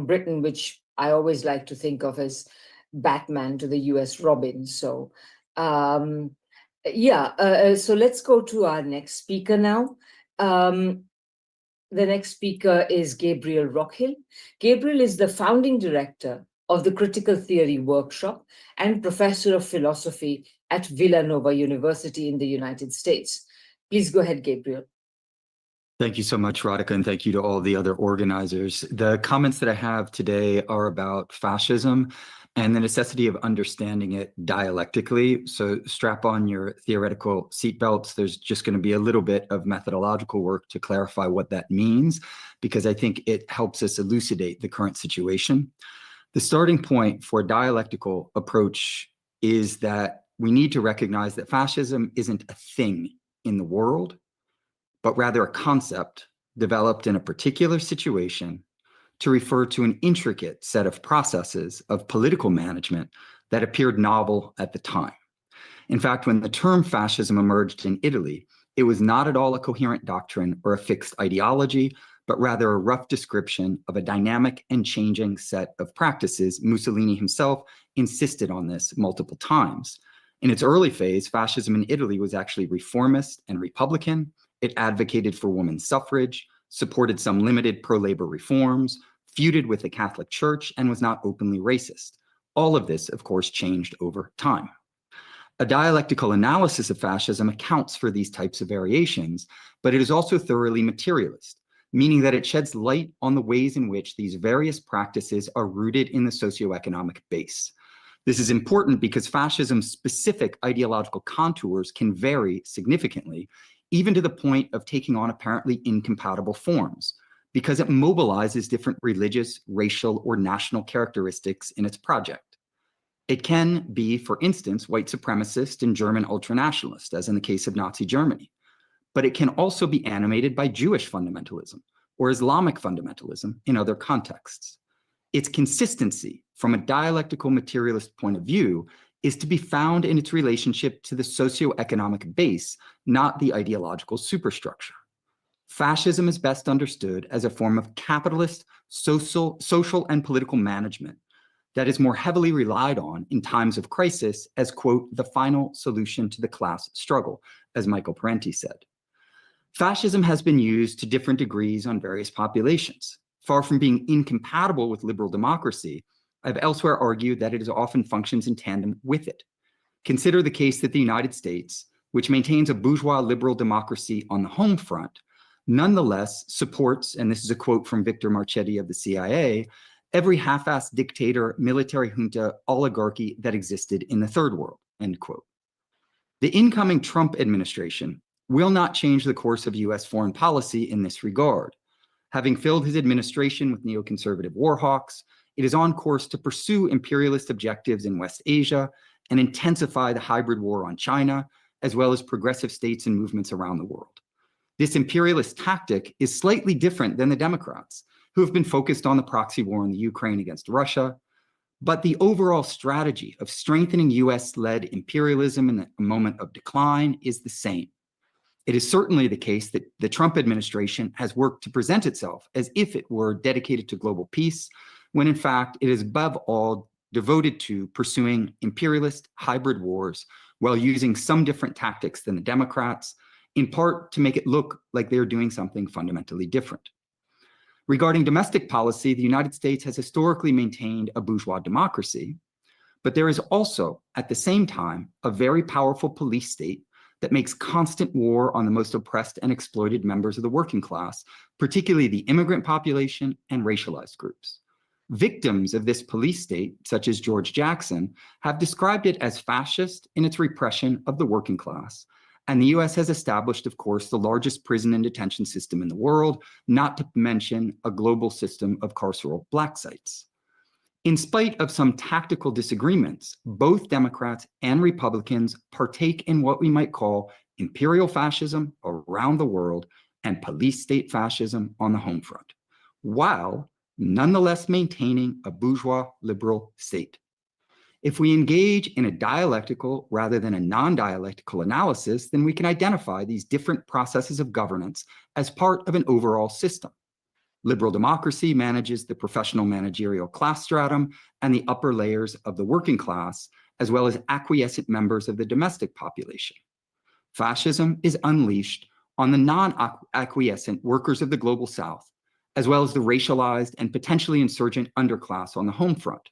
Speaker 1: Britain, which I always like to think of as Batman to the US Robin. So so let's go to our next speaker now. The next speaker is Gabriel Rockhill. Gabriel is the founding director of the Critical Theory Workshop and professor of philosophy at Villanova University in the United States. Please go ahead, Gabriel.
Speaker 6: Thank you so much, Radhika, and thank you to all the other organizers. The comments that I have today are about fascism and the necessity of understanding it dialectically. So strap on your theoretical seatbelts. There's just going to be a little bit of methodological work to clarify what that means, because I think it helps us elucidate the current situation. The starting point for a dialectical approach is that we need to recognize that fascism isn't a thing in the world, but rather a concept developed in a particular situation to refer to an intricate set of processes of political management that appeared novel at the time. In fact, when the term fascism emerged in Italy, it was not at all a coherent doctrine or a fixed ideology, but rather a rough description of a dynamic and changing set of practices. Mussolini himself insisted on this multiple times. In its early phase, fascism in Italy was actually reformist and republican. It advocated for women's suffrage, supported some limited pro-labor reforms, feuded with the Catholic Church, and was not openly racist. All of this, of course, changed over time. A dialectical analysis of fascism accounts for these types of variations, but it is also thoroughly materialist, meaning that it sheds light on the ways in which these various practices are rooted in the socioeconomic base. This is important because fascism's specific ideological contours can vary significantly, even to the point of taking on apparently incompatible forms, because it mobilizes different religious, racial, or national characteristics in its project. It can be, for instance, white supremacist and German ultranationalist, as in the case of Nazi Germany, but it can also be animated by Jewish fundamentalism or Islamic fundamentalism in other contexts. Its consistency from a dialectical materialist point of view is to be found in its relationship to the socioeconomic base, not the ideological superstructure. Fascism is best understood as a form of capitalist, social and political management that is more heavily relied on in times of crisis as, quote, the final solution to the class struggle, as Michael Parenti said. Fascism has been used to different degrees on various populations. Far from being incompatible with liberal democracy, I've elsewhere argued that it often functions in tandem with it. Consider the case that the United States, which maintains a bourgeois liberal democracy on the home front, nonetheless supports, and this is a quote from Victor Marchetti of the CIA, every half-assed dictator, military junta, oligarchy that existed in the third world, end quote. The incoming Trump administration will not change the course of US foreign policy in this regard. Having filled his administration with neoconservative war hawks, it is on course to pursue imperialist objectives in West Asia and intensify the hybrid war on China, as well as progressive states and movements around the world. This imperialist tactic is slightly different than the Democrats, who have been focused on the proxy war in the Ukraine against Russia, but the overall strategy of strengthening US-led imperialism in a moment of decline is the same. It is certainly the case that the Trump administration has worked to present itself as if it were dedicated to global peace, when in fact it is above all devoted to pursuing imperialist hybrid wars while using some different tactics than the Democrats, in part to make it look like they're doing something fundamentally different. Regarding domestic policy, the United States has historically maintained a bourgeois democracy, but there is also, at the same time, a very powerful police state that makes constant war on the most oppressed and exploited members of the working class, particularly the immigrant population and racialized groups. Victims of this police state, such as George Jackson, have described it as fascist in its repression of the working class. And the US has established, of course, the largest prison and detention system in the world, not to mention a global system of carceral black sites. In spite of some tactical disagreements, both Democrats and Republicans partake in what we might call imperial fascism around the world and police state fascism on the home front, while nonetheless maintaining a bourgeois liberal state. If we engage in a dialectical rather than a non-dialectical analysis, then we can identify these different processes of governance as part of an overall system. Liberal democracy manages the professional managerial class stratum and the upper layers of the working class, as well as acquiescent members of the domestic population. Fascism is unleashed on the non-acquiescent workers of the global South, as well as the racialized and potentially insurgent underclass on the home front.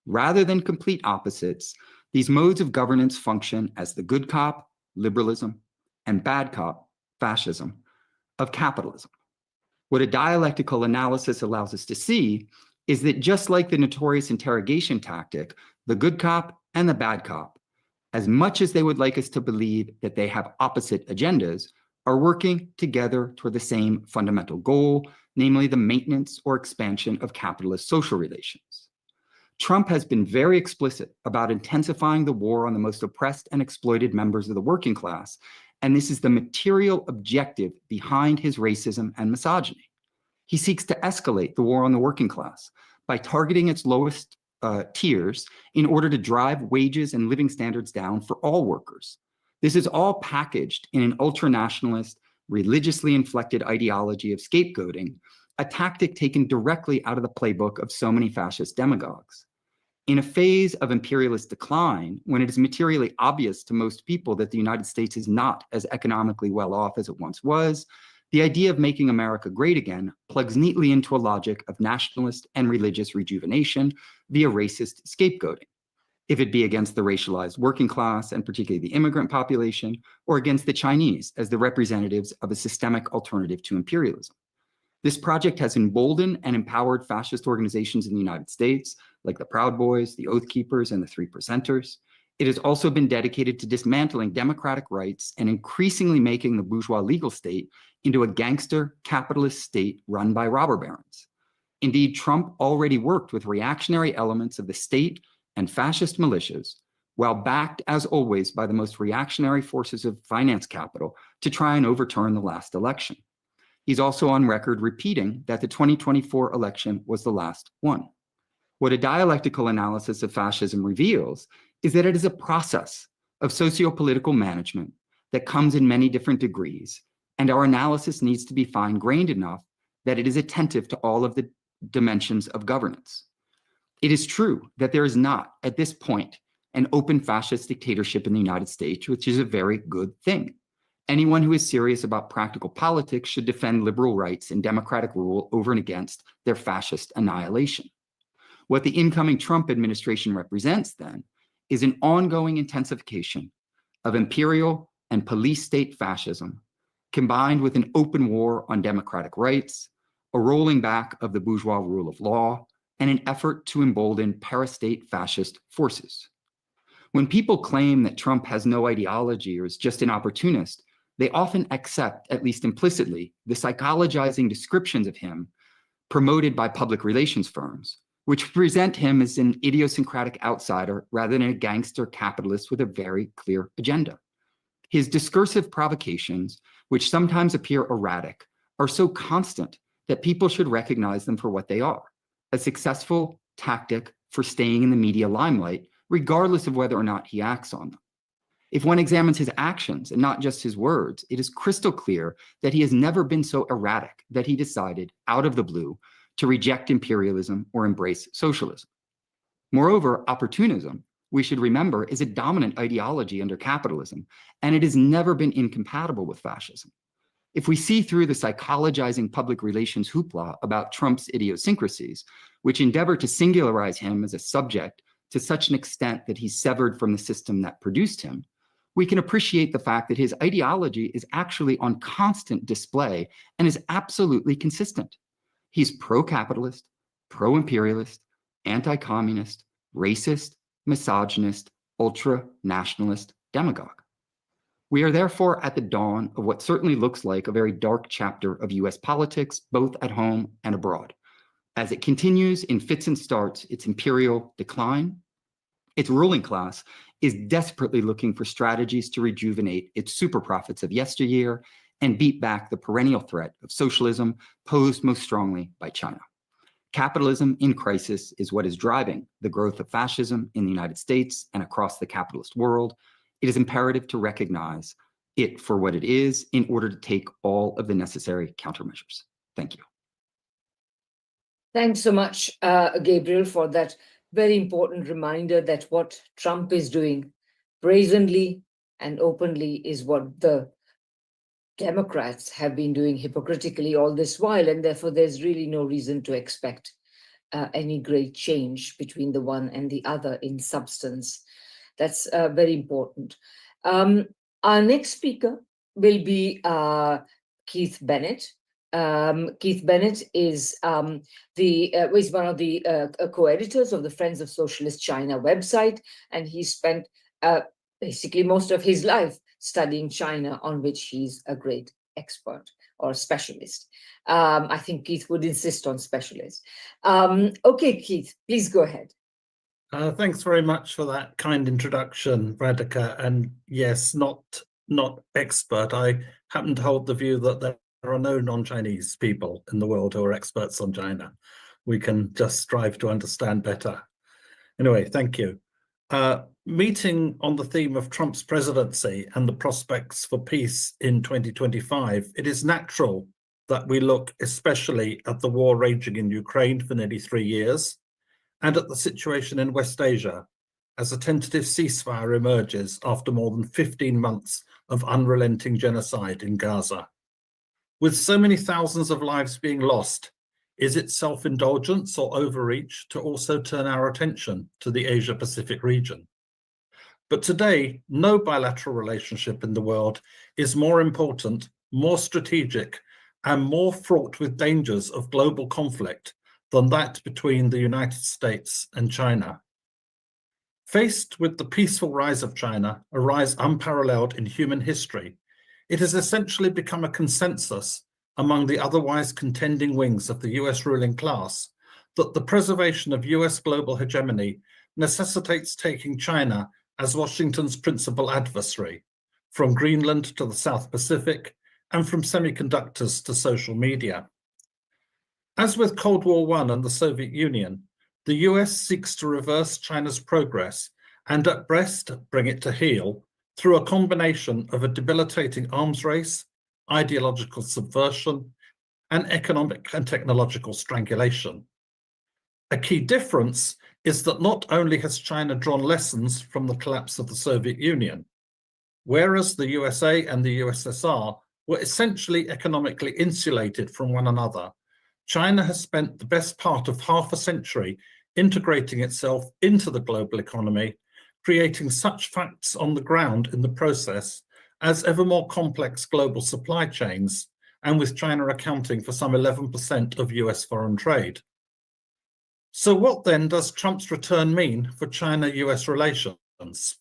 Speaker 6: Rather than complete opposites, these modes of governance function as the good cop, liberalism, and bad cop, fascism, of capitalism. What a dialectical analysis allows us to see is that just like the notorious interrogation tactic, the good cop and the bad cop, as much as they would like us to believe that they have opposite agendas, are working together toward the same fundamental goal, namely the maintenance or expansion of capitalist social relations. Trump has been very explicit about intensifying the war on the most oppressed and exploited members of the working class, and this is the material objective behind his racism and misogyny. He seeks to escalate the war on the working class by targeting its lowest tiers in order to drive wages and living standards down for all workers. This is all packaged in an ultranationalist, religiously inflected ideology of scapegoating, a tactic taken directly out of the playbook of so many fascist demagogues. In a phase of imperialist decline, when it is materially obvious to most people that the United States is not as economically well off as it once was, the idea of making America great again plugs neatly into a logic of nationalist and religious rejuvenation via racist scapegoating, if it be against the racialized working class and particularly the immigrant population, or against the Chinese as the representatives of a systemic alternative to imperialism. This project has emboldened and empowered fascist organizations in the United States, like the Proud Boys, the Oath Keepers, and the Three Percenters. It has also been dedicated to dismantling democratic rights and increasingly making the bourgeois legal state into a gangster capitalist state run by robber barons. Indeed, Trump already worked with reactionary elements of the state and fascist militias, while backed, as always, by the most reactionary forces of finance capital to try and overturn the last election. He's also on record repeating that the 2024 election was the last one. What a dialectical analysis of fascism reveals is that it is a process of socio-political management that comes in many different degrees, and our analysis needs to be fine-grained enough that it is attentive to all of the dimensions of governance. It is true that there is not, at this point, an open fascist dictatorship in the United States, which is a very good thing. Anyone who is serious about practical politics should defend liberal rights and democratic rule over and against their fascist annihilation. What the incoming Trump administration represents, then, is an ongoing intensification of imperial and police state fascism, combined with an open war on democratic rights, a rolling back of the bourgeois rule of law, and an effort to embolden parastate fascist forces. When people claim that Trump has no ideology or is just an opportunist, they often accept, at least implicitly, the psychologizing descriptions of him promoted by public relations firms, which present him as an idiosyncratic outsider rather than a gangster capitalist with a very clear agenda. His discursive provocations, which sometimes appear erratic, are so constant that people should recognize them for what they are, a successful tactic for staying in the media limelight, regardless of whether or not he acts on them. If one examines his actions and not just his words, it is crystal clear that he has never been so erratic that he decided, out of the blue, to reject imperialism or embrace socialism. Moreover, opportunism, we should remember, is a dominant ideology under capitalism, and it has never been incompatible with fascism. If we see through the psychologizing public relations hoopla about Trump's idiosyncrasies, which endeavor to singularize him as a subject to such an extent that he's severed from the system that produced him, we can appreciate the fact that his ideology is actually on constant display and is absolutely consistent. He's pro-capitalist, pro-imperialist, anti-communist, racist, misogynist, ultra-nationalist demagogue. We are therefore at the dawn of what certainly looks like a very dark chapter of US politics, both at home and abroad. As it continues in fits and starts its imperial decline, its ruling class is desperately looking for strategies to rejuvenate its super profits of yesteryear and beat back the perennial threat of socialism posed most strongly by China. Capitalism in crisis is what is driving the growth of fascism in the United States and across the capitalist world. It is imperative to recognize it for what it is in order to take all of the necessary countermeasures. Thank you.
Speaker 1: Thanks so much, Gabriel, for that very important reminder that what Trump is doing brazenly and openly is what the Democrats have been doing hypocritically all this while, and therefore there's really no reason to expect any great change between the one and the other in substance. That's very important. Our next speaker will be Keith Bennett. Keith Bennett is one of the co-editors of the Friends of Socialist China website, and he spent basically most of his life studying China, on which he's a great expert or specialist. I think Keith would insist on specialist. Okay, Keith, please go ahead.
Speaker 7: Thanks very much for that kind introduction, Radhika. And yes, not expert. I happen to hold the view that there are no non-Chinese people in the world who are experts on China. We can just strive to understand better. Anyway, thank you. Meeting on the theme of Trump's presidency and the prospects for peace in 2025, it is natural that we look especially at the war raging in Ukraine for nearly 3 years and at the situation in West Asia as a tentative ceasefire emerges after more than 15 months of unrelenting genocide in Gaza. With so many thousands of lives being lost, is it self-indulgence or overreach to also turn our attention to the Asia-Pacific region? But today, no bilateral relationship in the world is more important, more strategic, and more fraught with dangers of global conflict than that between the United States and China. Faced with the peaceful rise of China, a rise unparalleled in human history, it has essentially become a consensus among the otherwise contending wings of the US ruling class that the preservation of US global hegemony necessitates taking China as Washington's principal adversary, from Greenland to the South Pacific, and from semiconductors to social media. As with Cold War I and the Soviet Union, the US seeks to reverse China's progress and at best bring it to heel through a combination of a debilitating arms race, ideological subversion, and economic and technological strangulation. A key difference is that not only has China drawn lessons from the collapse of the Soviet Union, whereas the USA and the USSR were essentially economically insulated from one another, China has spent the best part of half a century integrating itself into the global economy, creating such facts on the ground in the process as ever more complex global supply chains, and with China accounting for some 11% of US foreign trade. So what then does Trump's return mean for China-US relations?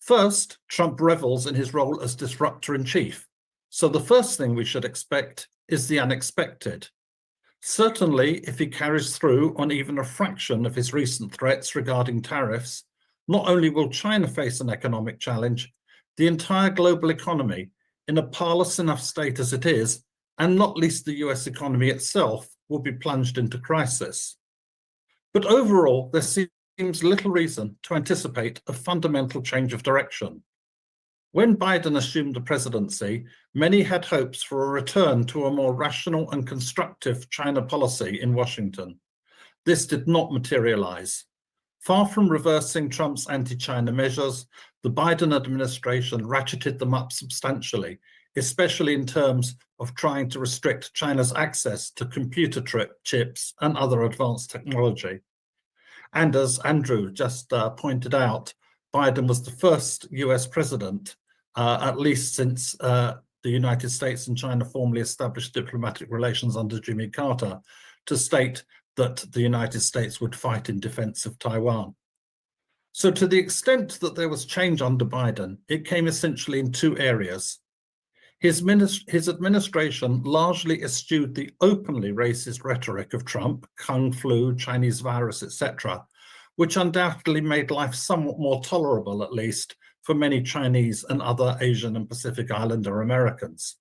Speaker 7: First, Trump revels in his role as disruptor-in-chief. So the first thing we should expect is the unexpected. Certainly, if he carries through on even a fraction of his recent threats regarding tariffs, not only will China face an economic challenge, the entire global economy, in a parlous enough state as it is, and not least the US economy itself, will be plunged into crisis. But overall, there seems little reason to anticipate a fundamental change of direction. When Biden assumed the presidency, many had hopes for a return to a more rational and constructive China policy in Washington. This did not materialize. Far from reversing Trump's anti-China measures, the Biden administration ratcheted them up substantially, especially in terms of trying to restrict China's access to computer chips and other advanced technology. And as Andrew just pointed out, Biden was the first US president, at least since the United States and China formally established diplomatic relations under Jimmy Carter, to state that the United States would fight in defense of Taiwan. So to the extent that there was change under Biden, it came essentially in two areas. His administration largely eschewed the openly racist rhetoric of Trump, Kung Flu, Chinese virus, etc., which undoubtedly made life somewhat more tolerable, at least, for many Chinese and other Asian and Pacific Islander Americans.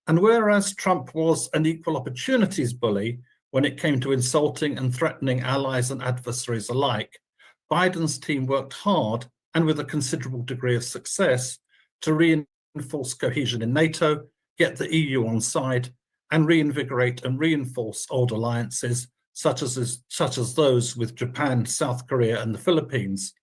Speaker 7: And whereas Trump was an equal opportunities bully when it came to insulting and threatening allies and adversaries alike, Biden's team worked hard, and with a considerable degree of success, to reinforce cohesion in NATO, get the EU on side, and reinvigorate and reinforce old alliances, such as those with Japan, South Korea, and the Philippines,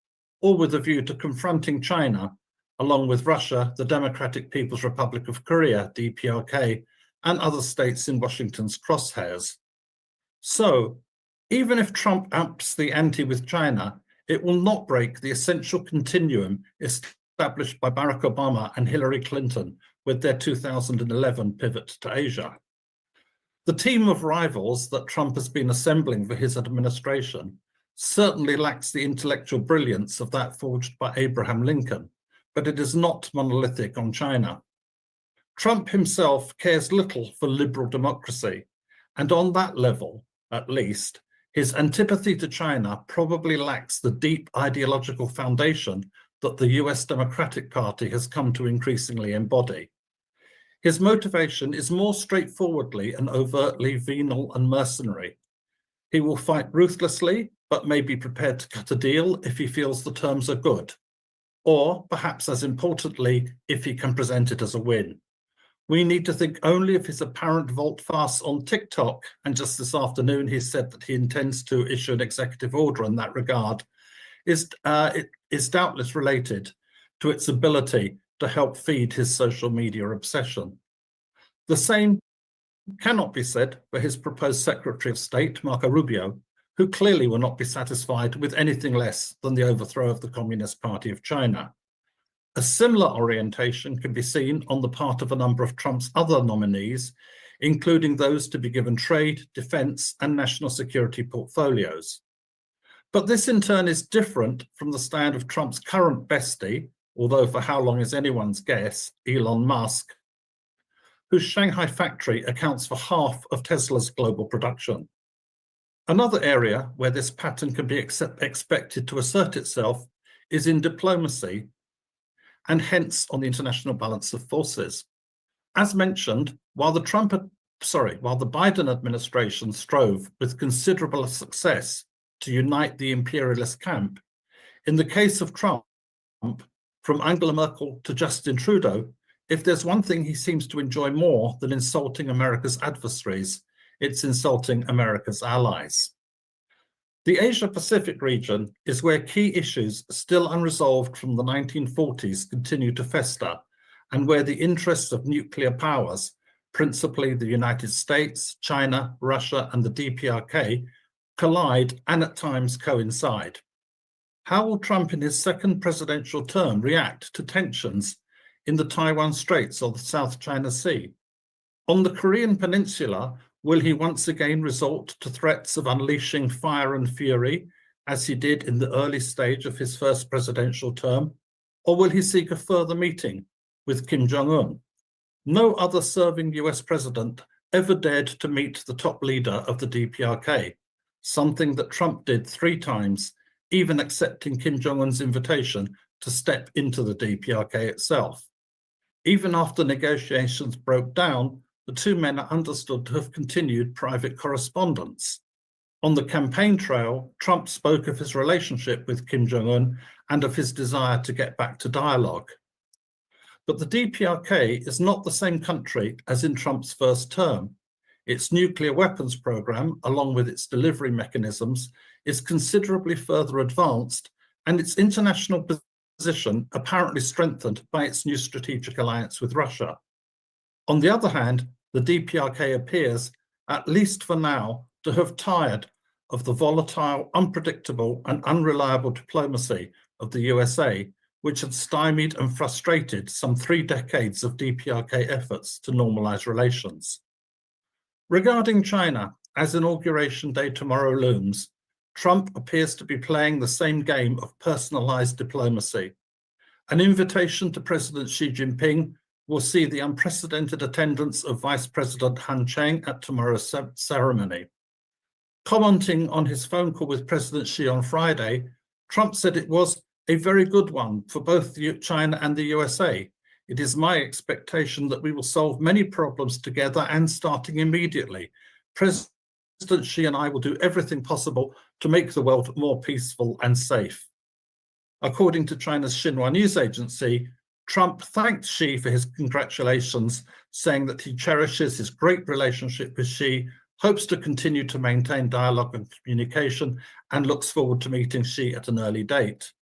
Speaker 7: all with a view to confronting China, along with Russia, the Democratic People's Republic of Korea, DPRK, and other states in Washington's crosshairs. So, even if Trump ups the ante with China, it will not break the essential continuum established by Barack Obama and Hillary Clinton with their 2011 pivot to Asia. The team of rivals that Trump has been assembling for his administration certainly lacks the intellectual brilliance of that forged by Abraham Lincoln, but it is not monolithic on China. Trump himself cares little for liberal democracy, and on that level, at least, his antipathy to China probably lacks the deep ideological foundation that the US Democratic Party has come to increasingly embody. His motivation is more straightforwardly and overtly venal and mercenary. He will fight ruthlessly, but may be prepared to cut a deal if he feels the terms are good, or perhaps as importantly, if he can present it as a win. We need to think only of his apparent volte-face on TikTok, and just this afternoon he said that he intends to issue an executive order in that regard, is doubtless related to its ability to help feed his social media obsession. The same cannot be said for his proposed Secretary of State, Marco Rubio, who clearly will not be satisfied with anything less than the overthrow of the Communist Party of China. A similar orientation can be seen on the part of a number of Trump's other nominees, including those to be given trade, defense, and national security portfolios. But this in turn is different from the stand of Trump's current bestie, although for how long is anyone's guess, Elon Musk, whose Shanghai factory accounts for half of Tesla's global production. Another area where this pattern can be expected to assert itself is in diplomacy, and hence on the international balance of forces. As mentioned, while the Biden administration strove with considerable success to unite the imperialist camp, in the case of Trump, from Angela Merkel to Justin Trudeau, if there's one thing he seems to enjoy more than insulting America's adversaries, it's insulting America's allies. The Asia-Pacific region is where key issues still unresolved from the 1940s continue to fester, and where the interests of nuclear powers, principally the United States, China, Russia, and the DPRK, collide and at times coincide. How will Trump in his second presidential term react to tensions in the Taiwan Straits or the South China Sea? On the Korean Peninsula, will he once again resort to threats of unleashing fire and fury, as he did in the early stage of his first presidential term, or will he seek a further meeting with Kim Jong-un? No other serving US president ever dared to meet the top leader of the DPRK, something that Trump did 3 times, even accepting Kim Jong-un's invitation to step into the DPRK itself. Even after negotiations broke down, the two men are understood to have continued private correspondence. On the campaign trail, Trump spoke of his relationship with Kim Jong-un and of his desire to get back to dialogue. But the DPRK is not the same country as in Trump's first term. Its nuclear weapons program, along with its delivery mechanisms, is considerably further advanced, and its international position apparently strengthened by its new strategic alliance with Russia. On the other hand, the DPRK appears, at least for now, to have tired of the volatile, unpredictable, and unreliable diplomacy of the USA, which had stymied and frustrated some 3 decades of DPRK efforts to normalize relations. Regarding China, as Inauguration Day tomorrow looms, Trump appears to be playing the same game of personalized diplomacy. An invitation to President Xi Jinping will see the unprecedented attendance of Vice President Han Cheng at tomorrow's ceremony. Commenting on his phone call with President Xi on Friday, Trump said it was a very good one for both China and the USA. It is my expectation that we will solve many problems together and starting immediately. President Xi and I will do everything possible to make the world more peaceful and safe. According to China's Xinhua news agency, Trump thanked Xi for his congratulations, saying that he cherishes his great relationship with Xi, hopes to continue to maintain dialogue and communication, and looks forward to meeting Xi at an early date.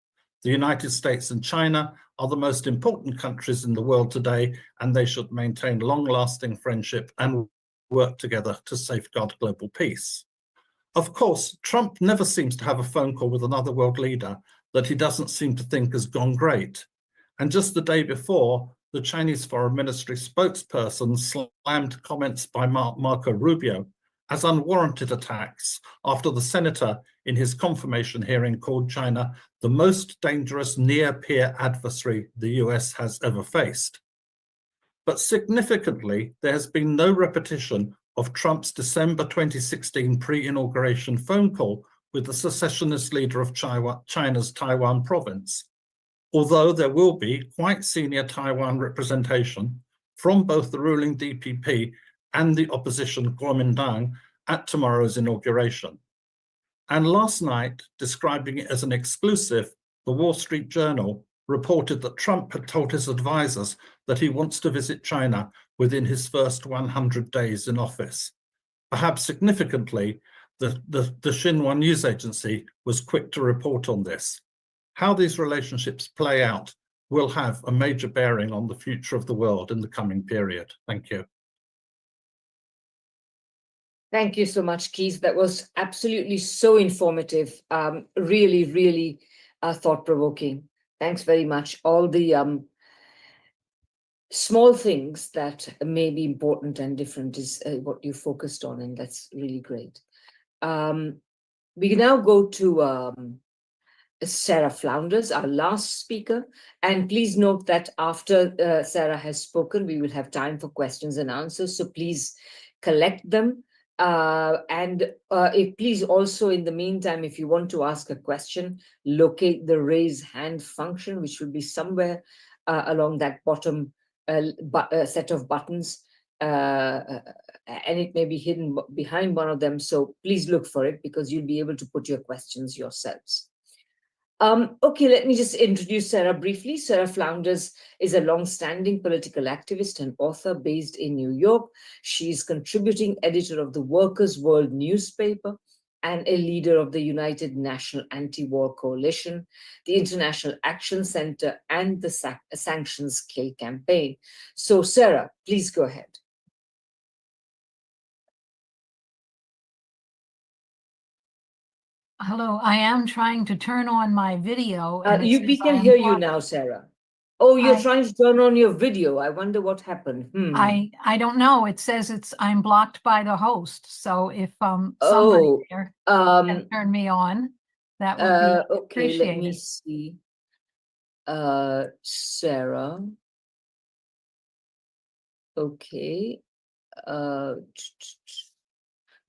Speaker 7: The United States and China are the most important countries in the world today, and they should maintain long-lasting friendship and work together to safeguard global peace. Of course, Trump never seems to have a phone call with another world leader that he doesn't seem to think has gone great. And just the day before, the Chinese Foreign Ministry spokesperson slammed comments by Marco Rubio as unwarranted attacks after the senator in his confirmation hearing called China the most dangerous near-peer adversary the US has ever faced. But significantly, there has been no repetition of Trump's December 2016 pre-inauguration phone call with the secessionist leader of China's Taiwan province, although there will be quite senior Taiwan representation from both the ruling DPP and the opposition Kuomintang at tomorrow's inauguration. And last night, describing it as an exclusive, the Wall Street Journal reported that Trump had told his advisors that he wants to visit China within his first 100 days in office. Perhaps significantly, the Xinhua news agency was quick to report on this. How these relationships play out will have a major bearing on the future of the world in the coming period. Thank you.
Speaker 1: Thank you so much, Keith. That was absolutely so informative, really, really thought-provoking. Thanks very much. All the small things that may be important and different is what you focused on, and that's really great. We can now go to Sarah Flounders, our last speaker. And please note that after Sarah has spoken, we will have time for questions and answers. So please collect them. If please also, in the meantime, if you want to ask a question, locate the raise hand function, which will be somewhere along that bottom set of buttons. And it may be hidden behind one of them. So please look for it, because you'll be able to put your questions yourselves. Okay, let me just introduce Sarah briefly. Sarah Flounders is a long-standing political activist and author based in New York. She's contributing editor of the Workers' World newspaper and a leader of the United National Anti-War Coalition, the International Action Center, and the Sanctions Kill campaign. So Sarah, please go ahead.
Speaker 8: Hello, I am trying to turn on my video.
Speaker 1: We can hear you now, Sarah. Oh, you're trying to turn on your video. I wonder what happened.
Speaker 8: I don't know. It says I'm blocked by the host. So if somebody there can turn me on, that would be
Speaker 1: okay,
Speaker 8: appreciated.
Speaker 1: Let me see. Sarah. Okay.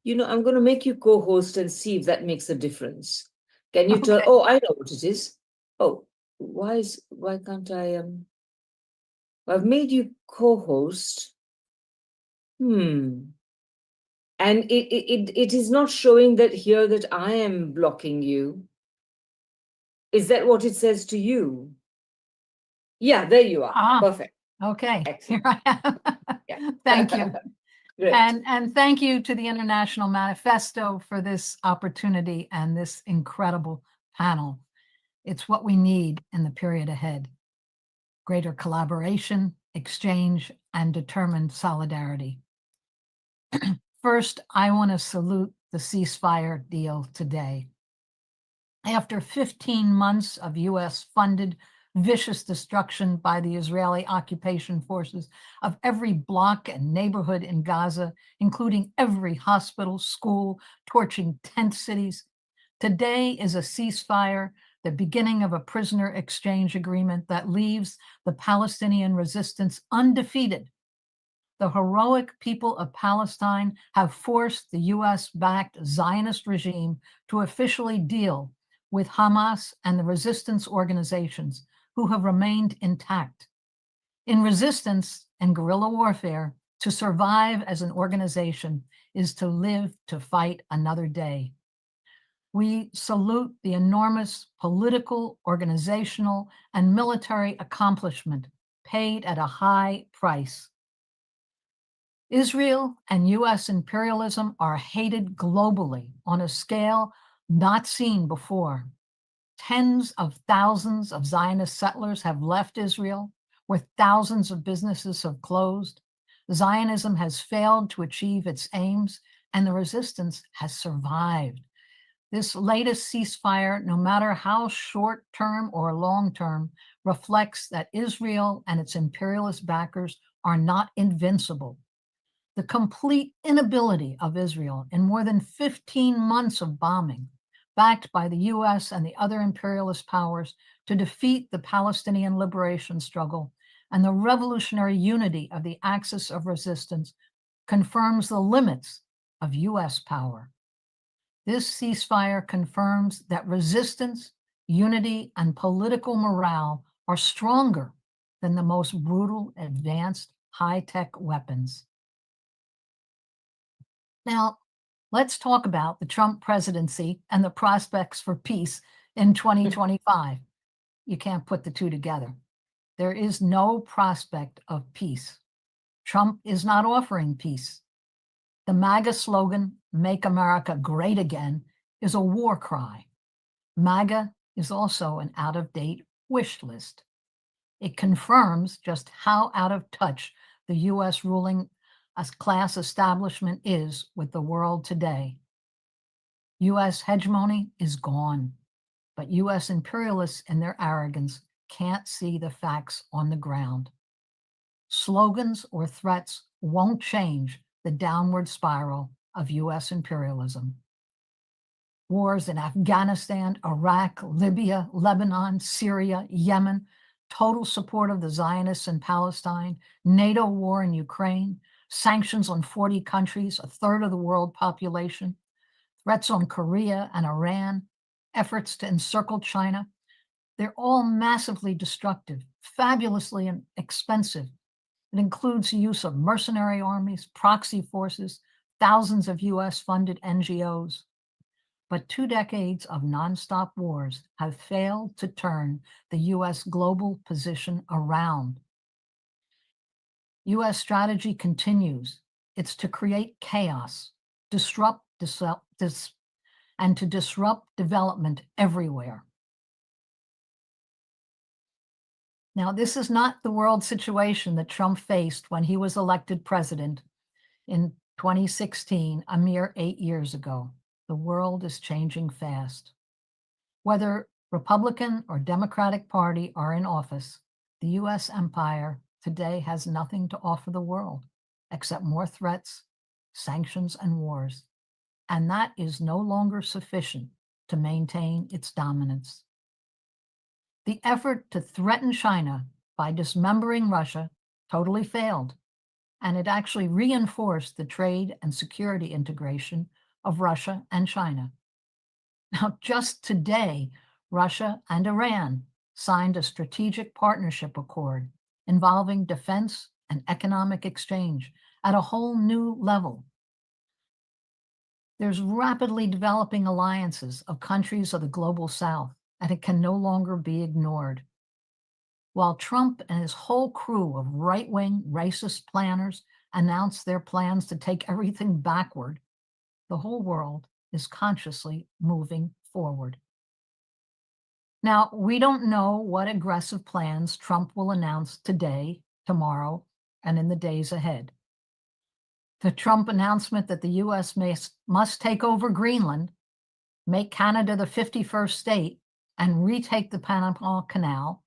Speaker 1: I'm going to make you co-host and see if that makes a difference. Can you turn? Oh, I know what it is. Oh, why can't I? I've made you co-host. And it is not showing that here that I am blocking you. Is that what it says to you? Yeah, there you are. Perfect.
Speaker 8: Okay.
Speaker 1: Excellent.
Speaker 8: Here I am.
Speaker 1: Yeah.
Speaker 8: Thank you.
Speaker 1: Great.
Speaker 8: And thank you to the International Manifesto for this opportunity and this incredible panel. It's what we need in the period ahead. Greater collaboration, exchange, and determined solidarity. First, I want to salute the ceasefire deal today. After 15 months of US-funded vicious destruction by the Israeli occupation forces of every block and neighborhood in Gaza, including every hospital, school, torching tent cities. Today is a ceasefire, the beginning of a prisoner exchange agreement that leaves the Palestinian resistance undefeated. The heroic people of Palestine have forced the US-backed Zionist regime to officially deal with Hamas and the resistance organizations who have remained intact. In resistance and guerrilla warfare, to survive as an organization is to live to fight another day. We salute the enormous political, organizational, and military accomplishment paid at a high price. Israel and US imperialism are hated globally on a scale not seen before. Tens of thousands of Zionist settlers have left Israel, where thousands of businesses have closed. Zionism has failed to achieve its aims, and the resistance has survived. This latest ceasefire, no matter how short-term or long-term, reflects that Israel and its imperialist backers are not invincible. The complete inability of Israel in more than 15 months of bombing, backed by the US and the other imperialist powers, to defeat the Palestinian liberation struggle and the revolutionary unity of the axis of resistance confirms the limits of US power. This ceasefire confirms that resistance, unity, and political morale are stronger than the most brutal, advanced, high-tech weapons. Now, let's talk about the Trump presidency and the prospects for peace in 2025. You can't put the two together. There is no prospect of peace. Trump is not offering peace. The MAGA slogan, "Make America Great Again," is a war cry. MAGA is also an out-of-date wish list. It confirms just how out of touch the US ruling class establishment is with the world today. US hegemony is gone, but US imperialists in their arrogance can't see the facts on the ground. slogans or threats won't change the downward spiral of US imperialism. Wars in Afghanistan, Iraq, Libya, Lebanon, Syria, Yemen, total support of the Zionists in Palestine, NATO war in Ukraine, sanctions on 40 countries, a third of the world population, threats on Korea and Iran, efforts to encircle China. They're all massively destructive, fabulously expensive. It includes the use of mercenary armies, proxy forces, thousands of US-funded NGOs. But 2 decades of nonstop wars have failed to turn the US global position around. US strategy continues. It's to create chaos, and to disrupt development everywhere. Now, this is not the world situation that Trump faced when he was elected president in 2016, a mere 8 years ago. The world is changing fast. Whether Republican or Democratic Party are in office, the US empire today has nothing to offer the world except more threats, sanctions, and wars. And that is no longer sufficient to maintain its dominance. The effort to threaten China by dismembering Russia totally failed, and it actually reinforced the trade and security integration of Russia and China. Now, just today, Russia and Iran signed a strategic partnership accord involving defense and economic exchange at a whole new level. There's rapidly developing alliances of countries of the global South, and it can no longer be ignored. While Trump and his whole crew of right-wing racist planners announced their plans to take everything backward, the whole world is consciously moving forward. Now, we don't know what aggressive plans Trump will announce today, tomorrow, and in the days ahead. The Trump announcement that the US must take over Greenland, make Canada the 51st state, and retake the Panama Canal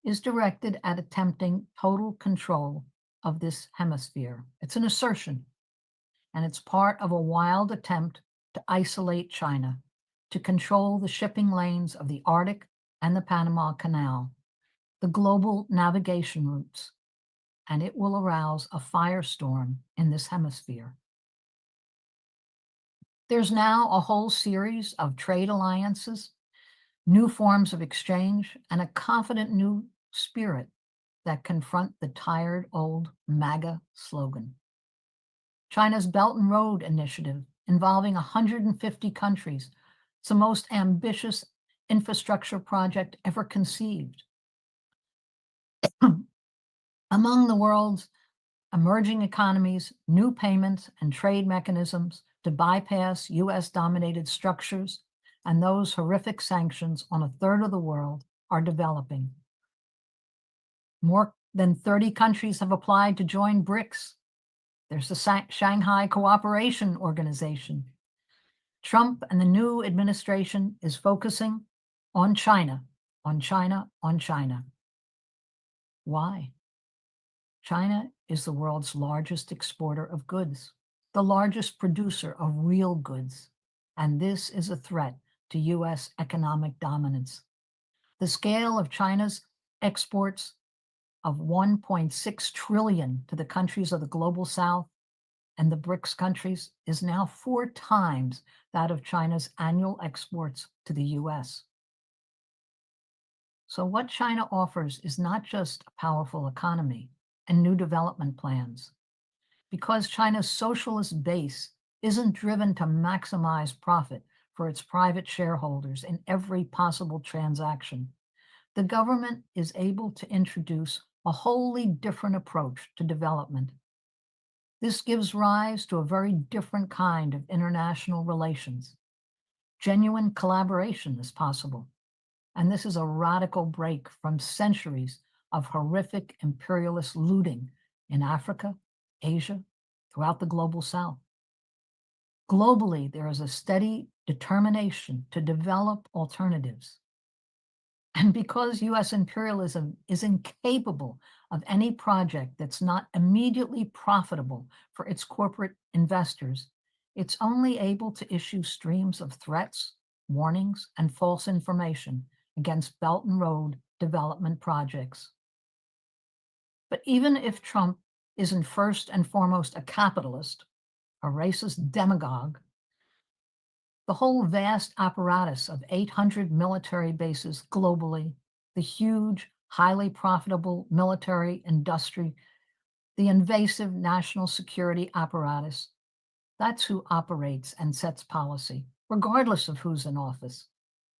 Speaker 8: is directed at attempting total control of this hemisphere. It's an assertion, and it's part of a wild attempt to isolate China, to control the shipping lanes of the Arctic and the Panama Canal, the global navigation routes, and it will arouse a firestorm in this hemisphere. There's now a whole series of trade alliances, new forms of exchange, and a confident new spirit that confront the tired old MAGA slogan. China's Belt and Road Initiative, involving 150 countries, it's the most ambitious infrastructure project ever conceived. Among the world's emerging economies, new payments and trade mechanisms to bypass US-dominated structures and those horrific sanctions on a third of the world are developing. More than 30 countries have applied to join BRICS. There's the Shanghai Cooperation Organization. Trump and the new administration is focusing on China, on China, on China. Why? China is the world's largest exporter of goods, the largest producer of real goods, and this is a threat to US economic dominance. The scale of China's exports of 1.6 trillion to the countries of the global South and the BRICS countries is now 4 times that of China's annual exports to the US. So what China offers is not just a powerful economy and new development plans. Because China's socialist base isn't driven to maximize profit for its private shareholders in every possible transaction, the government is able to introduce a wholly different approach to development. This gives rise to a very different kind of international relations. Genuine collaboration is possible, and this is a radical break from centuries of horrific imperialist looting in Africa, Asia, throughout the global South. Globally, there is a steady determination to develop alternatives. And because US imperialism is incapable of any project that's not immediately profitable for its corporate investors, it's only able to issue streams of threats, warnings, and false information against Belt and Road development projects. But even if Trump isn't first and foremost a capitalist, a racist demagogue, the whole vast apparatus of 800 military bases globally, the huge, highly profitable military industry, the invasive national security apparatus, that's who operates and sets policy, regardless of who's in office,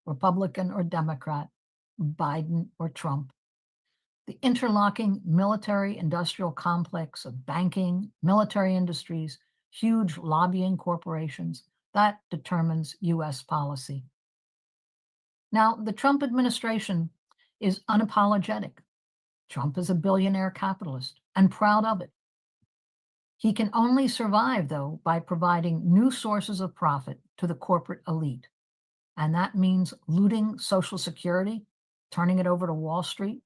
Speaker 8: Republican or Democrat, Biden or Trump. The interlocking military-industrial complex of banking, military industries, huge lobbying corporations, that determines US policy. Now, the Trump administration is unapologetic. Trump is a billionaire capitalist and proud of it. He can only survive, though, by providing new sources of profit to the corporate elite. And that means looting Social Security, turning it over to Wall Street,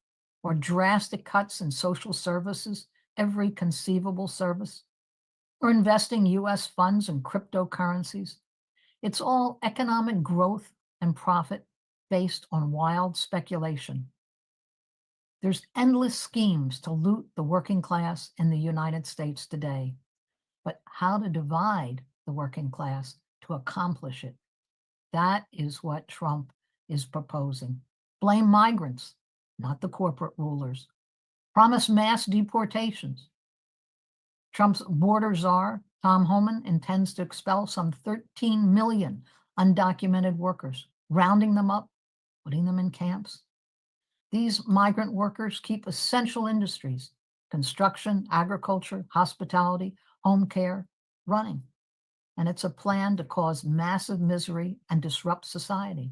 Speaker 8: or drastic cuts in social services, every conceivable service, or investing US funds in cryptocurrencies. It's all economic growth and profit based on wild speculation. There's endless schemes to loot the working class in the United States today, but how to divide the working class to accomplish it, that is what Trump is proposing. Blame migrants, not the corporate rulers. Promise mass deportations. Trump's border czar, Tom Homan, intends to expel some 13 million undocumented workers, rounding them up, putting them in camps. These migrant workers keep essential industries, construction, agriculture, hospitality, home care, running. And it's a plan to cause massive misery and disrupt society.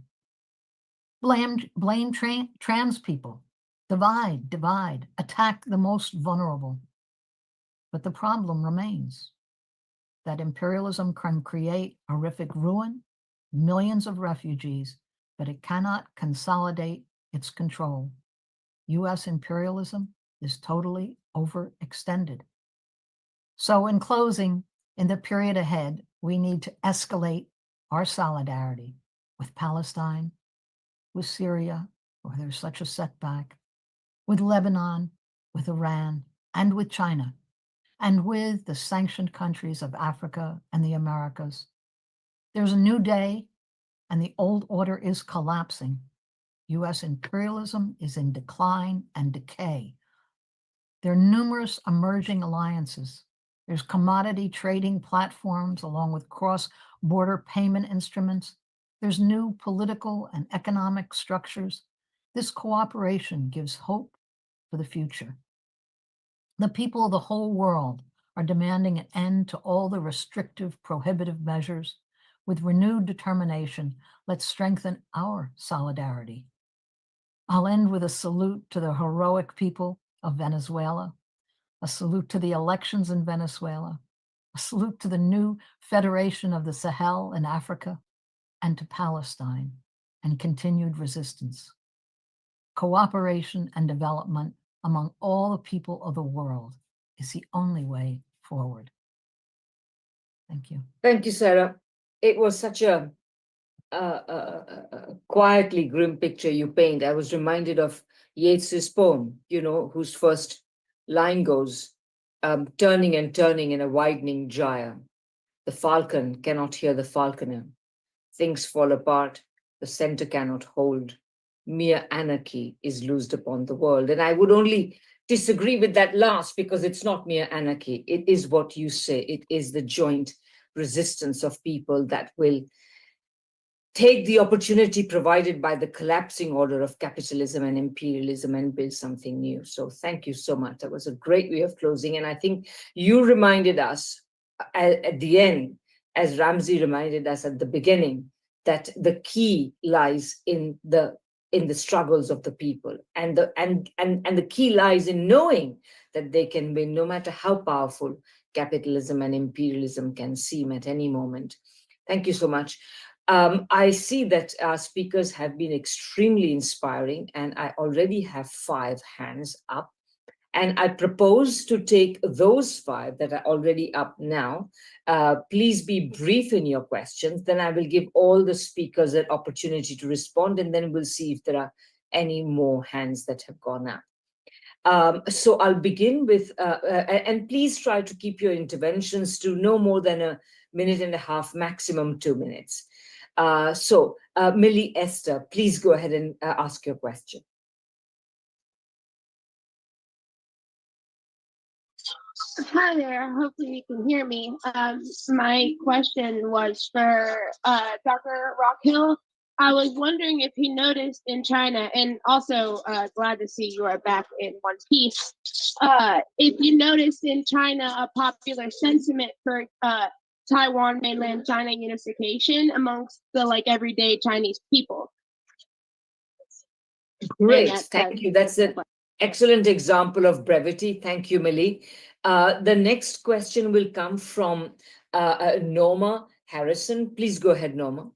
Speaker 8: Blame trans people. Divide, attack the most vulnerable. But the problem remains that imperialism can create horrific ruin, millions of refugees, but it cannot consolidate its control. US imperialism is totally overextended. So in closing, in the period ahead, we need to escalate our solidarity with Palestine, with Syria, where there's such a setback, with Lebanon, with Iran, and with China, and with the sanctioned countries of Africa and the Americas. There's a new day, and the old order is collapsing. US imperialism is in decline and decay. There are numerous emerging alliances. There's commodity trading platforms along with cross-border payment instruments. There's new political and economic structures. This cooperation gives hope for the future. The people of the whole world are demanding an end to all the restrictive, prohibitive measures. With renewed determination, let's strengthen our solidarity. I'll end with a salute to the heroic people of Venezuela, a salute to the elections in Venezuela, a salute to the new Federation of the Sahel in Africa, and to Palestine and continued resistance. Cooperation and development among all the people of the world is the only way forward. Thank you.
Speaker 1: Thank you, Sarah. It was such a quietly grim picture you paint. I was reminded of Yeats's poem, whose first line goes, turning and turning in a widening gyre. The falcon cannot hear the falconer. Things fall apart, the center cannot hold. Mere anarchy is loosed upon the world. And I would only disagree with that last because it's not mere anarchy. It is what you say. It is the joint resistance of people that will take the opportunity provided by the collapsing order of capitalism and imperialism and build something new. So thank you so much. That was a great way of closing. And I think you reminded us at the end, as Ramzy reminded us at the beginning, that the key lies in the struggles of the people, and the key lies in knowing that they can win no matter how powerful capitalism and imperialism can seem at any moment. Thank you so much. I see that our speakers have been extremely inspiring, and I already have 5 hands up. And I propose to take those 5 that are already up now. Please be brief in your questions. Then I will give all the speakers an opportunity to respond, and then we'll see if there are any more hands that have gone up. So I'll begin with, and please try to keep your interventions to no more than 1.5 minutes, maximum 2 minutes. Millie Esther, please go ahead and ask your question.
Speaker 9: Hi there, hopefully you can hear me. My question was for Dr. Rockhill. I was wondering if he noticed in China, and also glad to see you are back in one piece, if you noticed in China a popular sentiment for Taiwan, mainland China unification amongst the everyday Chinese people.
Speaker 1: Great, thank you. That's an excellent example of brevity. Thank you, Millie. The next question will come from Norma Harrison. Please go ahead, Norma.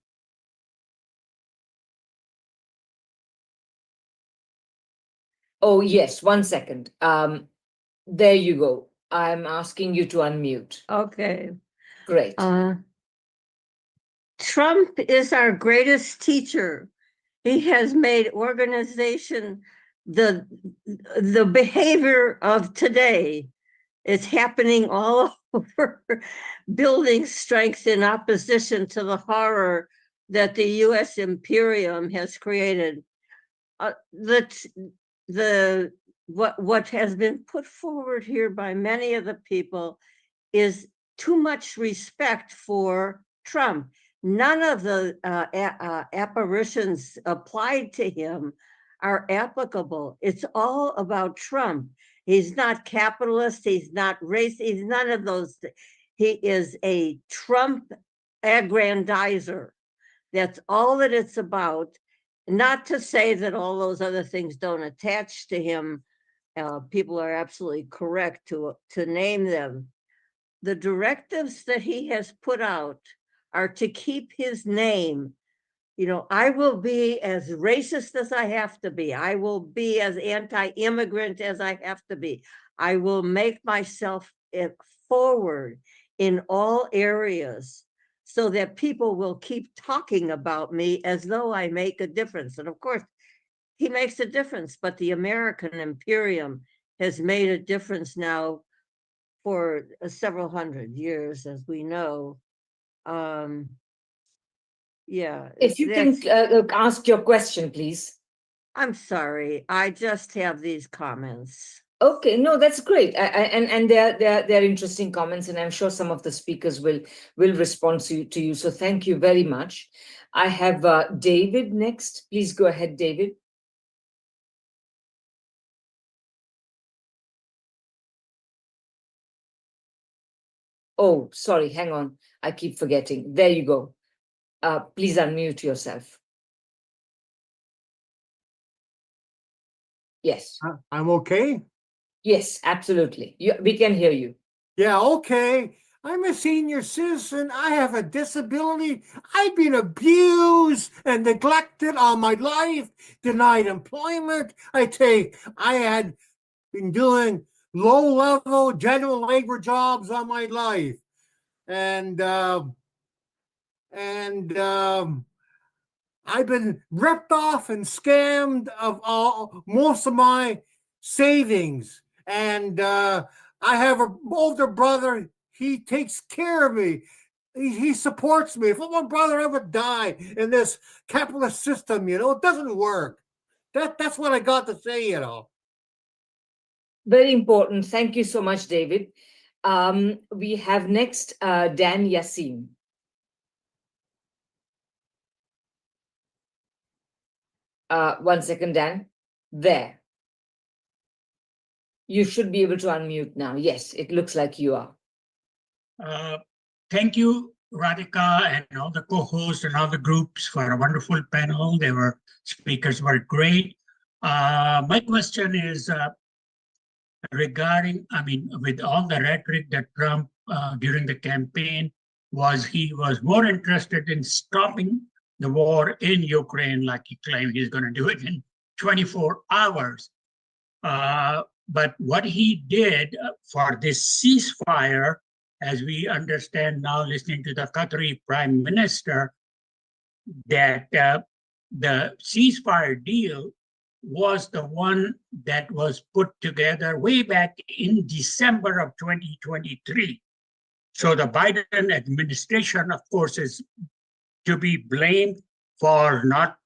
Speaker 1: Oh, yes, 1 second. There you go. I'm asking you to unmute.
Speaker 10: Okay.
Speaker 1: Great.
Speaker 10: Trump is our greatest teacher. He has made organization the behavior of today. It's happening all over, building strength in opposition to the horror that the U.S. imperium has created. What has been put forward here by many of the people is too much respect for Trump. None of the apparitions applied to him are applicable. It's all about Trump. He's not capitalist, he's not racist, he's none of those. He is a Trump aggrandizer. That's all that it's about. Not to say that all those other things don't attach to him. People are absolutely correct to name them. The directives that he has put out are to keep his name. You know, I will be as racist as I have to be. I will be as anti-immigrant as I have to be. I will make myself forward in all areas so that people will keep talking about me as though I make a difference. And of course, he makes a difference, but the American imperium has made a difference now for several hundred years, as we know. Yeah.
Speaker 1: If you can ask your question, please.
Speaker 10: I'm sorry, I just have these comments.
Speaker 1: Okay, no, that's great, and they're interesting comments, and I'm sure some of the speakers will respond to you. So thank you very much. I have David next. Please go ahead, David. Oh, sorry, hang on. I keep forgetting. There you go. Please unmute yourself. Yes.
Speaker 11: I'm okay?
Speaker 1: Yes, absolutely. We can hear you.
Speaker 11: Yeah, okay. I'm a senior citizen. I have a disability. I've been abused and neglected all my life, denied employment. I had been doing low-level general labor jobs all my life. And I've been ripped off and scammed of most of my savings. And I have an older brother. He takes care of me. He supports me. If my brother ever died in this capitalist system, you know, it doesn't work. That's what I got to say, you know.
Speaker 1: Very important. Thank you so much, David. We have next Dan Yassin. One second, Dan. There. You should be able to unmute now. Yes, it looks like you are.
Speaker 12: Thank you, Radhika, and all the co-hosts and all the groups for a wonderful panel. Speakers were great. My question is regarding, with all the rhetoric that Trump during the campaign was he was more interested in stopping the war in Ukraine, like he claimed he's going to do it in 24 hours. But what he did for this ceasefire, as we understand now, listening to the Qatari Prime Minister, that the ceasefire deal was the one that was put together way back in December of 2023. So the Biden administration, of course, is to be blamed for not,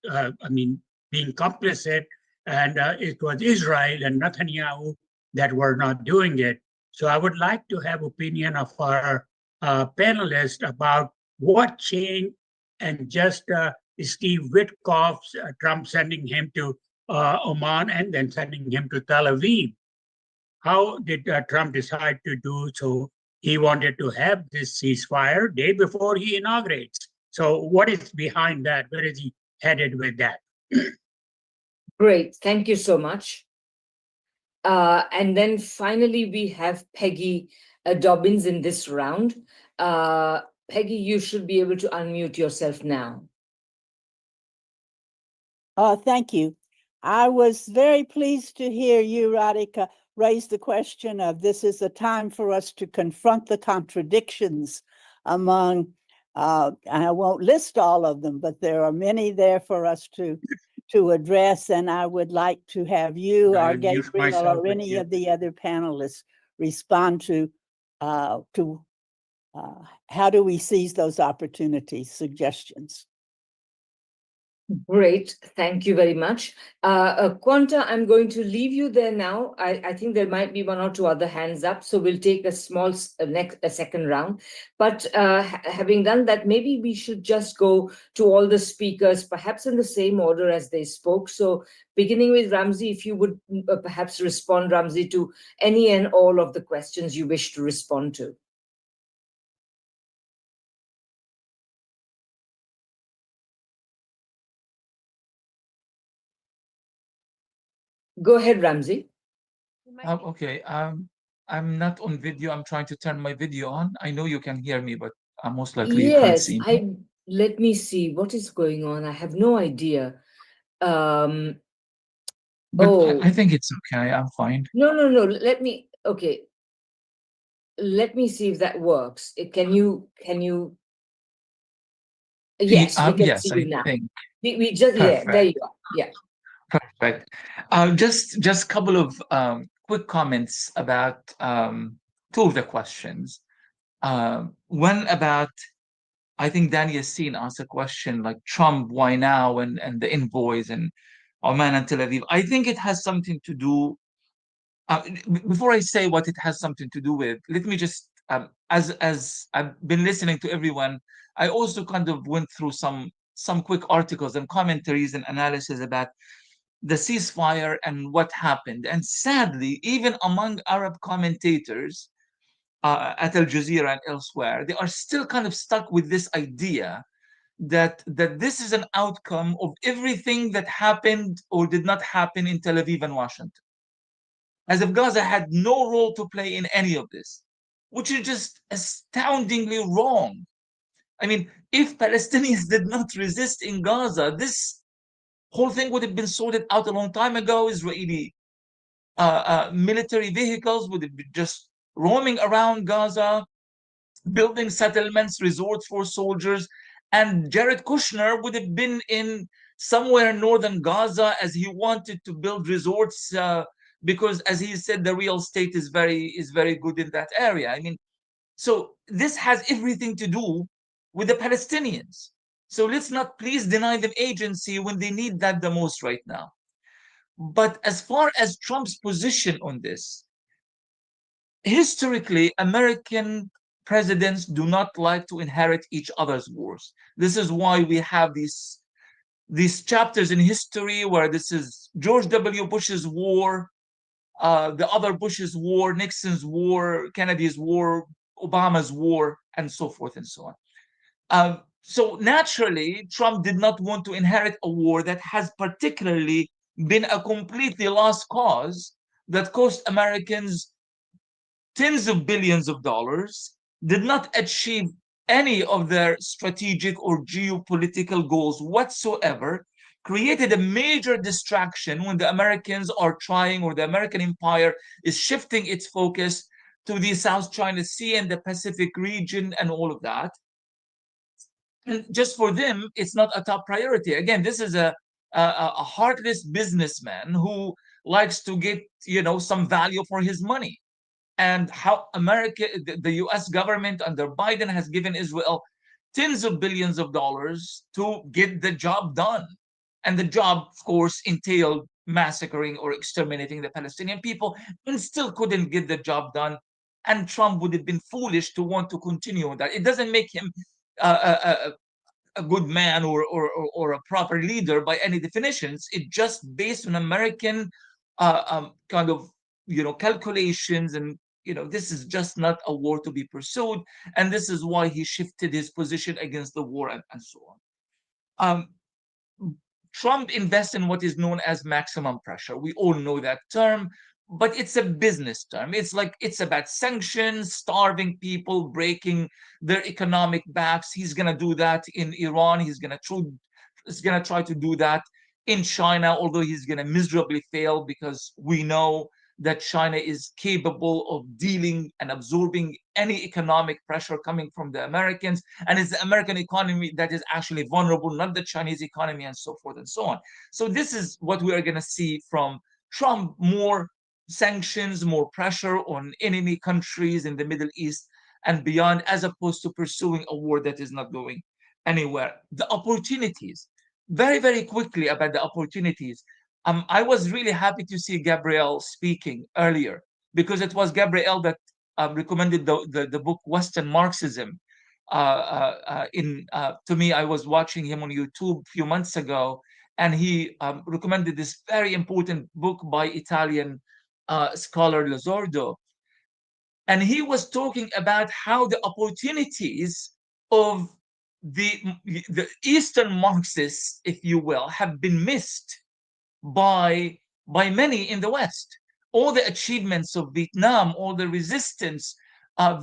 Speaker 12: being complicit, and it was Israel and Netanyahu that were not doing it. So I would like to have opinion of our panelists about what changed, and just Steve Witkoff's Trump sending him to Oman and then sending him to Tel Aviv. How did Trump decide to do so? He wanted to have this ceasefire day before he inaugurates. So what is behind that? Where is he headed with that?
Speaker 1: Great, thank you so much. And then finally, we have Peggy Dobbins in this round. Peggy, you should be able to unmute yourself now.
Speaker 13: Thank you. I was very pleased to hear you, Radhika, raise the question of this is a time for us to confront the contradictions among, I won't list all of them, but there are many there for us to address. And I would like to have you or Gabriel or any of the other panelists respond to how do we seize those opportunities, suggestions.
Speaker 1: Great, thank you very much. Quanta, I'm going to leave you there now. I think there might be one or two other hands up, so we'll take a small second round. But having done that, maybe we should just go to all the speakers, perhaps in the same order as they spoke. So beginning with Ramzy, if you would perhaps respond, Ramzy, to any and all of the questions you wish to respond to. Go ahead, Ramzy.
Speaker 2: Okay. I'm not on video. I'm trying to turn my video on. I know you can hear me, but most likely you can't see me.
Speaker 1: Let me see what is going on. I have no idea.
Speaker 2: But I think it's okay. I'm fine.
Speaker 1: No. Let me see if that works. Can you? Yes, we can see you now. We just there you are. Yeah.
Speaker 2: Perfect. Just a couple of quick comments about two of the questions. One about, I think Danny Yassine asked a question like Trump, why now, and the envoys and Oman and Tel Aviv. I think it has something to do. Before I say what it has something to do with, let me just, as I've been listening to everyone, I also kind of went through some quick articles and commentaries and analysis about the ceasefire and what happened. And sadly, even among Arab commentators at Al Jazeera and elsewhere, they are still kind of stuck with this idea that this is an outcome of everything that happened or did not happen in Tel Aviv and Washington, as if Gaza had no role to play in any of this, which is just astoundingly wrong. I mean, if Palestinians did not resist in Gaza, this whole thing would have been sorted out a long time ago. Israeli military vehicles would have been just roaming around Gaza, building settlements, resorts for soldiers, and Jared Kushner would have been in somewhere in northern Gaza as he wanted to build resorts because, as he said, the real estate is very good in that area. I mean, so this has everything to do with the Palestinians. So let's not please deny them agency when they need that the most right now. But as far as Trump's position on this, historically, American presidents do not like to inherit each other's wars. This is why we have these chapters in history where this is George W. Bush's war, the other Bush's war, Nixon's war, Kennedy's war, Obama's war, and so forth and so on. So naturally, Trump did not want to inherit a war that has particularly been a completely lost cause that cost Americans tens of billions of dollars, did not achieve any of their strategic or geopolitical goals whatsoever, created a major distraction when the Americans are trying, or the American empire is shifting its focus to the South China Sea and the Pacific region and all of that. And just for them, it's not a top priority. Again, this is a heartless businessman who likes to get, you know, some value for his money. And how the US government under Biden has given Israel tens of billions of dollars to get the job done. And the job, of course, entailed massacring or exterminating the Palestinian people, and still couldn't get the job done. And Trump would have been foolish to want to continue on that. It doesn't make him a good man or a proper leader by any definitions. It just based on American kind of, you know, calculations, and you know, this is just not a war to be pursued, and this is why he shifted his position against the war and so on. Trump invests in what is known as maximum pressure. We all know that term, but it's a business term. It's like, it's about sanctions, starving people, breaking their economic backs. He's going to do that in Iran. He's going to try to do that in China, although he's going to miserably fail, because we know that China is capable of dealing and absorbing any economic pressure coming from the Americans. And it's the American economy that is actually vulnerable, not the Chinese economy, and so forth and so on. So this is what we are going to see from Trump: more sanctions, more pressure on enemy countries in the Middle East and beyond, as opposed to pursuing a war that is not going anywhere. The opportunities, very, very quickly about the opportunities. I was really happy to see Gabriel speaking earlier, because it was Gabriel that recommended the book Western Marxism. To me, I was watching him on YouTube a few months ago, and he recommended this very important book by Italian scholar Lozordo. And he was talking about how the opportunities of the Eastern Marxists, if you will, have been missed by many in the West. All the achievements of Vietnam, all the resistance,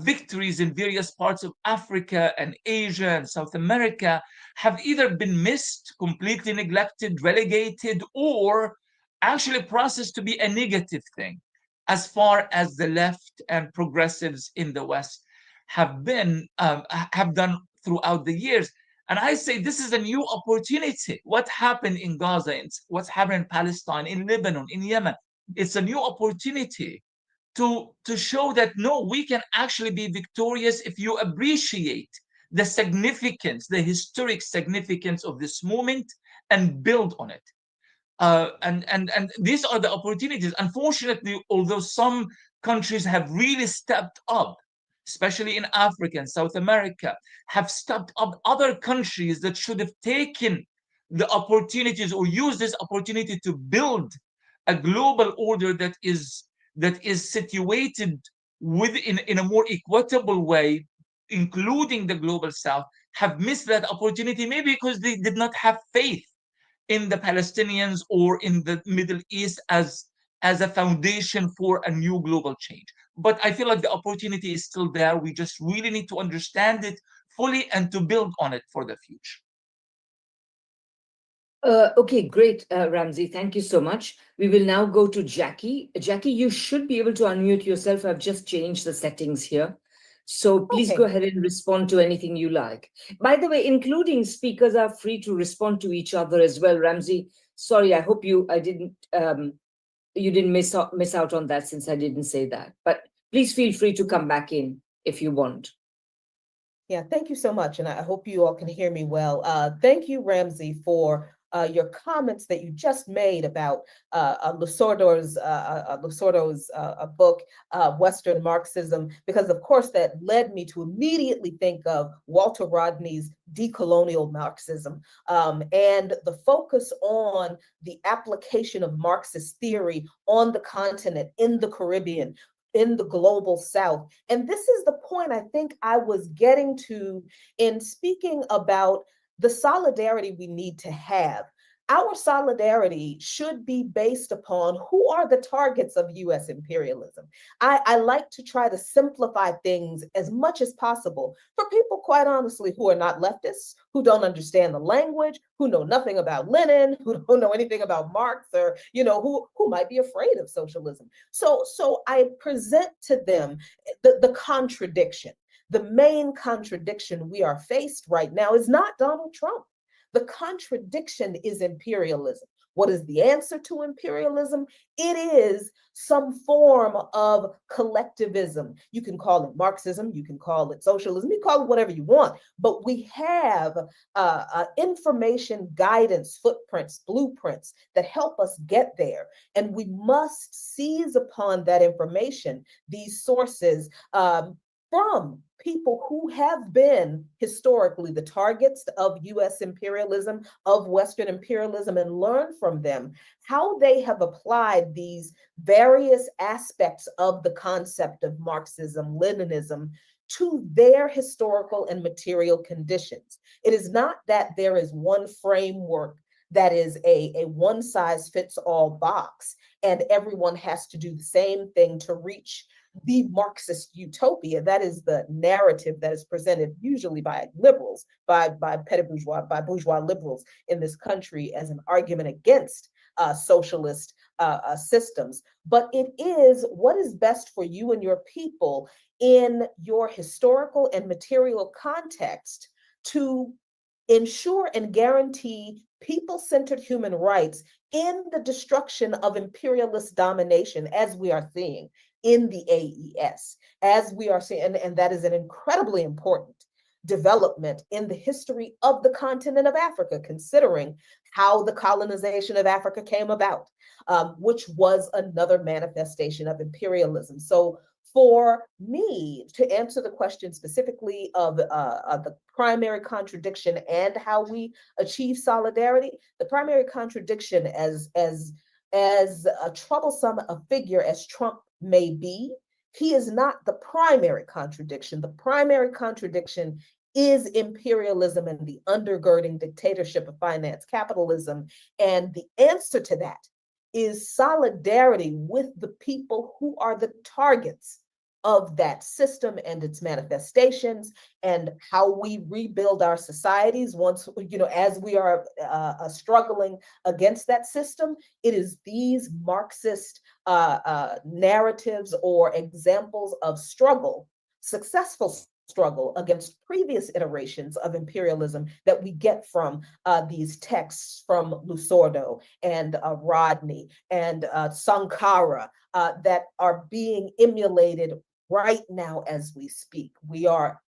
Speaker 2: victories in various parts of Africa and Asia and South America have either been missed, completely neglected, relegated, or actually processed to be a negative thing, as far as the left and progressives in the West have done throughout the years. And I say this is a new opportunity. What happened in Gaza, what's happened in Palestine, in Lebanon, in Yemen, it's a new opportunity to show that, no, we can actually be victorious if you appreciate the significance, the historic significance of this moment, and build on it. And these are the opportunities. Unfortunately, although some countries have really stepped up, especially in Africa and South America, have stepped up, other countries that should have taken the opportunities or used this opportunity to build a global order that is situated in a more equitable way, including the global South, have missed that opportunity, maybe because they did not have faith in the Palestinians or in the Middle East as a foundation for a new global change. But I feel like the opportunity is still there. We just really need to understand it fully and to build on it for the future.
Speaker 1: Okay, great, Ramzy. Thank you so much. We will now go to Jacquie. Jacquie, you should be able to unmute yourself. I've just changed the settings here. So please go ahead and respond to anything you like. By the way, including speakers are free to respond to each other as well. Ramzy, sorry, I hope you didn't miss out on that, since I didn't say that. But please feel free to come back in if you want.
Speaker 4: Yeah, thank you so much. And I hope you all can hear me well. Thank you, Ramzy, for your comments that you just made about Lozordo's book, Western Marxism, because of course that led me to immediately think of Walter Rodney's decolonial Marxism, and the focus on the application of Marxist theory on the continent, in the Caribbean, in the global South. And this is the point I think I was getting to in speaking about the solidarity we need to have our solidarity should be based upon who are the targets of US imperialism. I like to try to simplify things as much as possible for people, quite honestly, who are not leftists, who don't understand the language, who know nothing about Lenin, who don't know anything about Marx, or who might be afraid of socialism. So I present to them the contradiction. The main contradiction we are faced right now is not Donald Trump. The contradiction is imperialism. What is the answer to imperialism? It is some form of collectivism. You can call it Marxism, you can call it socialism, you call it whatever you want, but we have information, guidance, footprints, blueprints that help us get there. And we must seize upon that information, these sources, from people who have been historically the targets of US imperialism, of Western imperialism, and learn from them how they have applied these various aspects of the concept of Marxism, Leninism to their historical and material conditions. It is not that there is one framework that is a one-size-fits-all box, and everyone has to do the same thing to reach the Marxist utopia. That is the narrative that is presented usually by liberals, by petty bourgeois, by bourgeois liberals in this country as an argument against socialist systems. But it is what is best for you and your people in your historical and material context to ensure and guarantee people-centered human rights in the destruction of imperialist domination, as we are seeing in the AES, as we are seeing, and that is an incredibly important development in the history of the continent of Africa, considering how the colonization of Africa came about, which was another manifestation of imperialism. So for me, to answer the question specifically of the primary contradiction and how we achieve solidarity, the primary contradiction, as troublesome a figure as Trump may be, he is not the primary contradiction. The primary contradiction is imperialism and the undergirding dictatorship of finance capitalism. And the answer to that is solidarity with the people who are the targets of that system and its manifestations, and how we rebuild our societies once, as we are struggling against that system. It is these Marxist narratives or examples of struggle, successful struggle against previous iterations of imperialism that we get from these texts from Lusordo and Rodney and Sankara that are being emulated right now as we speak. We are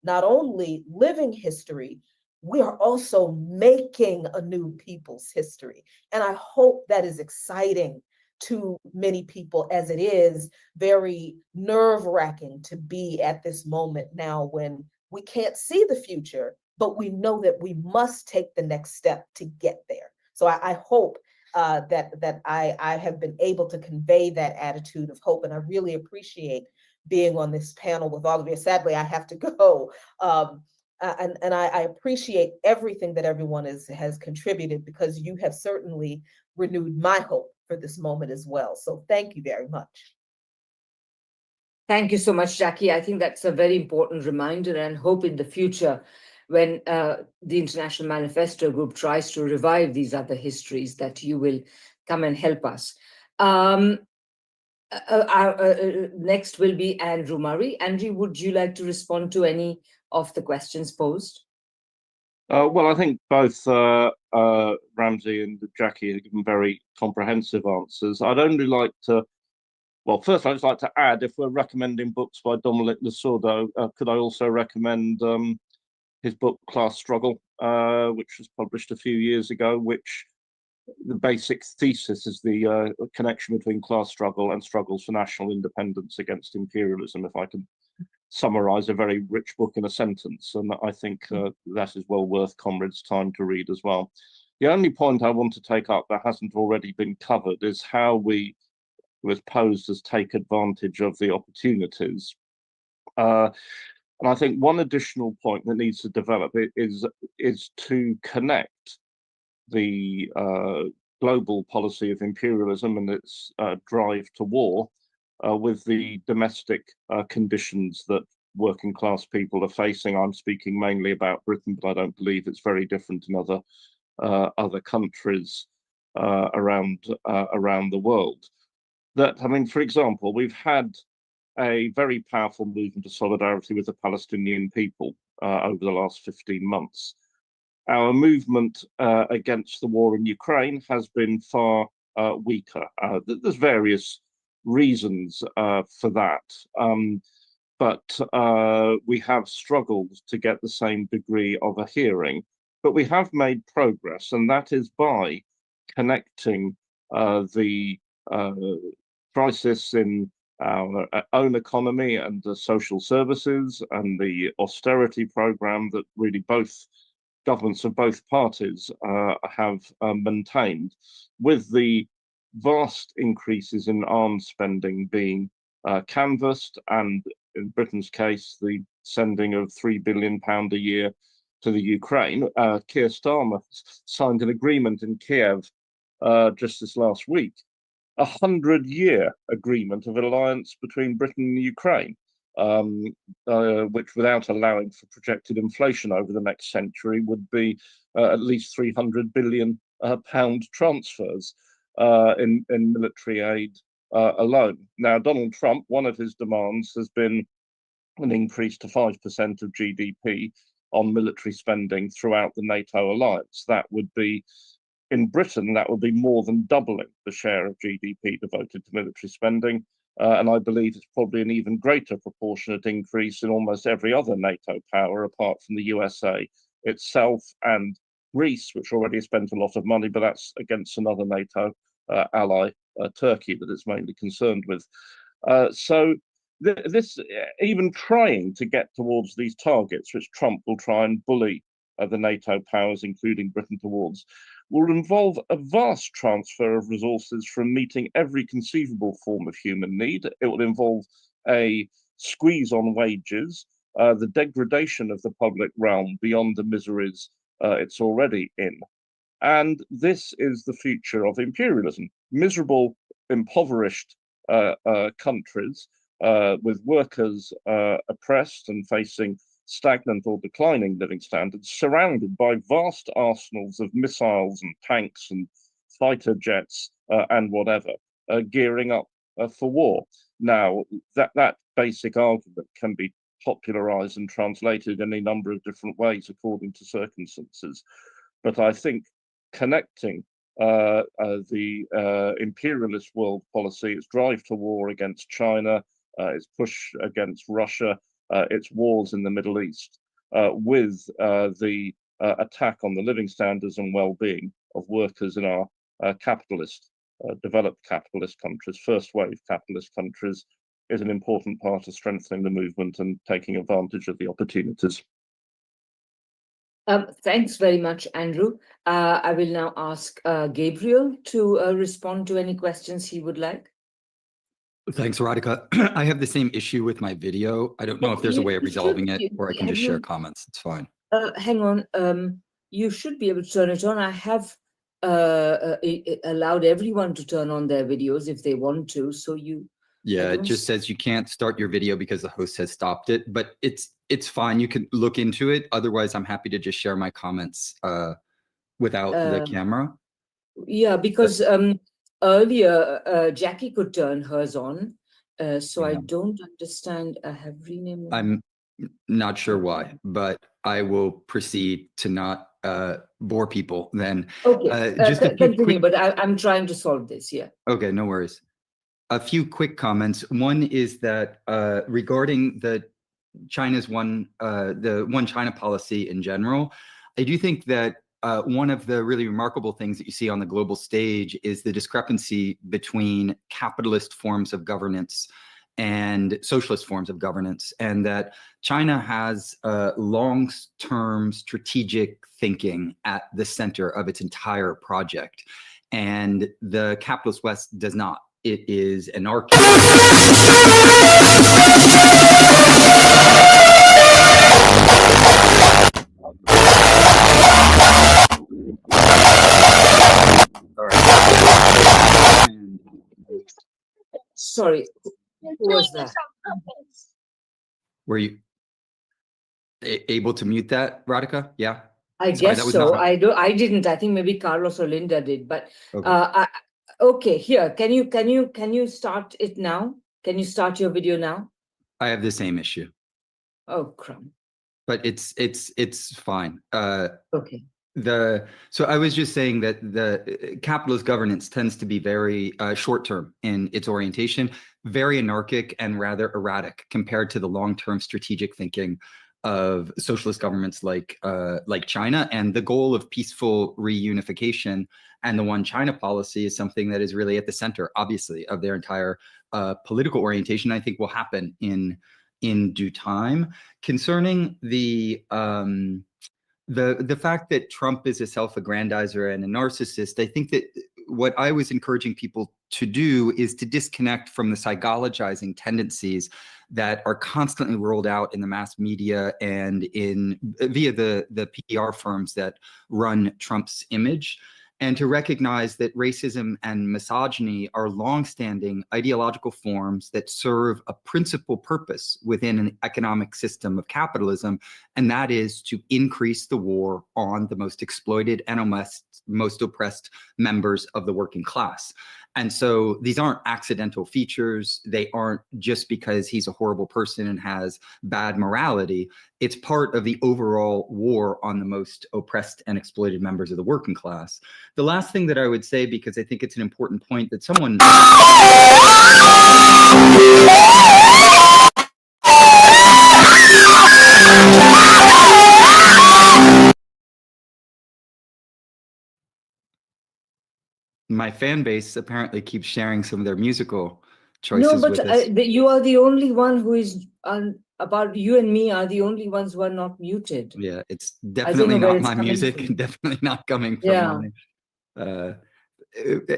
Speaker 4: not only living history, we are also making a new people's history. And I hope that is exciting to many people, as it is very nerve-wracking to be at this moment now when we can't see the future, but we know that we must take the next step to get there. So I hope that I have been able to convey that attitude of hope, and I really appreciate being on this panel with all of you. Sadly, I have to go, and I appreciate everything that everyone has contributed, because you have certainly renewed my hope for this moment as well. So thank you very much.
Speaker 1: Thank you so much, Jackie. I think that's a very important reminder, and hope in the future, when the International Manifesto Group tries to revive these other histories, that you will come and help us. Next will be Andrew Murray. Andrew, would you like to respond to any of the questions posed?
Speaker 5: Well, I think both Ramzy and Jackie have given very comprehensive answers. I'd only like to, well, first I'd just like to add, if we're recommending books by Dominic Lusordo, could I also recommend his book Class Struggle, which was published a few years ago, which the basic thesis is the connection between class struggle and struggles for national independence against imperialism, if I can summarize a very rich book in a sentence. And I think that is well worth comrades' time to read as well. The only point I want to take up that hasn't already been covered is how we was posed as take advantage of the opportunities. And I think one additional point that needs to develop is to connect the global policy of imperialism and its drive to war with the domestic conditions that working class people are facing. I'm speaking mainly about Britain, but I don't believe it's very different in other countries around the world. That, I mean, for example, we've had a very powerful movement of solidarity with the Palestinian people over the last 15 months. Our movement against the war in Ukraine has been far weaker. There's various reasons for that, but we have struggled to get the same degree of a hearing. But we have made progress, and that is by connecting the crisis in our own economy and the social services and the austerity program that really both governments of both parties have maintained, with the vast increases in arms spending being canvassed, and in Britain's case, the sending of £3 billion a year to the Ukraine. Keir Starmer signed an agreement in Kiev just this last week, a 100-year agreement of alliance between Britain and Ukraine, which, without allowing for projected inflation over the next century, would be at least £300 billion transfers in military aid alone. Now, Donald Trump, one of his demands has been an increase to 5% of GDP on military spending throughout the NATO alliance. That would be, in Britain, that would be more than doubling the share of GDP devoted to military spending. And I believe it's probably an even greater proportionate increase in almost every other NATO power, apart from the USA itself and Greece, which already spent a lot of money, but that's against another NATO ally, Turkey, that it's mainly concerned with. So this, even trying to get towards these targets, which Trump will try and bully the NATO powers, including Britain, towards, will involve a vast transfer of resources from meeting every conceivable form of human need. It will involve a squeeze on wages, the degradation of the public realm beyond the miseries it's already in. And this is the future of imperialism. Miserable, impoverished countries with workers oppressed and facing stagnant or declining living standards, surrounded by vast arsenals of missiles and tanks and fighter jets and whatever, gearing up for war. Now, that basic argument can be popularized and translated in a number of different ways according to circumstances. But I think connecting the imperialist world policy, its drive to war against China, its push against Russia, its wars in the Middle East, with the attack on the living standards and well-being of workers in our developed capitalist countries, first wave capitalist countries, is an important part of strengthening the movement and taking advantage of the opportunities.
Speaker 1: Thanks very much, Andrew. I will now ask Gabriel to respond to any questions he would like.
Speaker 6: Thanks, Radhika. I have the same issue with my video. I don't know if there's a way of resolving it, or I can just share comments. It's fine.
Speaker 1: Hang on. You should be able to turn it on. I have allowed everyone to turn on their videos if they want to. So you.
Speaker 6: Yeah, it just says you can't start your video because the host has stopped it, but it's fine. You can look into it. Otherwise, I'm happy to just share my comments without the camera.
Speaker 1: Yeah, because earlier Jackie could turn hers on. So I don't understand. I have renamed.
Speaker 6: I'm not sure why, but I will proceed to not bore people then.
Speaker 1: Okay, just continue, but I'm trying to solve this, yeah.
Speaker 6: Okay, no worries. A few quick comments. One is that regarding the one China policy in general, I do think that one of the really remarkable things that you see on the global stage is the discrepancy between capitalist forms of governance and socialist forms of governance, and that China has long-term strategic thinking at the center of its entire project, and the capitalist West does not. It is anarchic.
Speaker 1: sorry,
Speaker 9: You're
Speaker 1: who
Speaker 9: doing
Speaker 1: was
Speaker 9: this
Speaker 1: that?
Speaker 9: on purpose.
Speaker 6: Were you able to mute that, Radhika? Yeah.
Speaker 1: I
Speaker 6: Sorry,
Speaker 1: guess
Speaker 6: that was
Speaker 1: so.
Speaker 6: not.
Speaker 1: I didn't. I think maybe Carlos or Linda did. But
Speaker 6: Okay.
Speaker 1: okay, here. Can you start it now? Can you start your video now?
Speaker 6: I have the same issue,
Speaker 1: Oh, crumb.
Speaker 6: but it's fine.
Speaker 1: Okay.
Speaker 6: So I was just saying that the capitalist governance tends to be very short-term in its orientation, very anarchic and rather erratic compared to the long-term strategic thinking of socialist governments like China. And the goal of peaceful reunification and the One China policy is something that is really at the center, obviously, of their entire political orientation. I think will happen in due time. Concerning the fact that Trump is a self-aggrandizer and a narcissist, I think that what I was encouraging people to do is to disconnect from the psychologizing tendencies that are constantly rolled out in the mass media and via the PR firms that run Trump's image, and to recognize that racism and misogyny are longstanding ideological forms that serve a principal purpose within an economic system of capitalism, and that is to increase the war on the most exploited and most oppressed members of the working class. And so these aren't accidental features. They aren't just because he's a horrible person and has bad morality. It's part of the overall war on the most oppressed and exploited members of the working class. The last thing that I would say, because I think it's an important point that someone my fan base apparently keeps sharing some of their musical choices.
Speaker 1: No,
Speaker 6: with
Speaker 1: but
Speaker 6: us.
Speaker 1: you are the only one who is about you and me are the only ones who are not muted.
Speaker 6: Yeah, it's
Speaker 1: I don't
Speaker 6: definitely
Speaker 1: know where
Speaker 6: not
Speaker 1: it's
Speaker 6: my
Speaker 1: coming
Speaker 6: music,
Speaker 1: from.
Speaker 6: definitely not coming
Speaker 1: Yeah.
Speaker 6: from mine.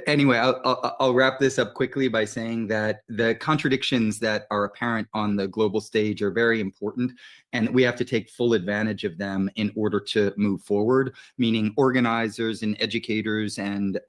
Speaker 6: Anyway, I'll wrap this up quickly by saying that the contradictions that are apparent on the global stage are very important, and we have to take full advantage of them in order to move forward, meaning organizers and educators and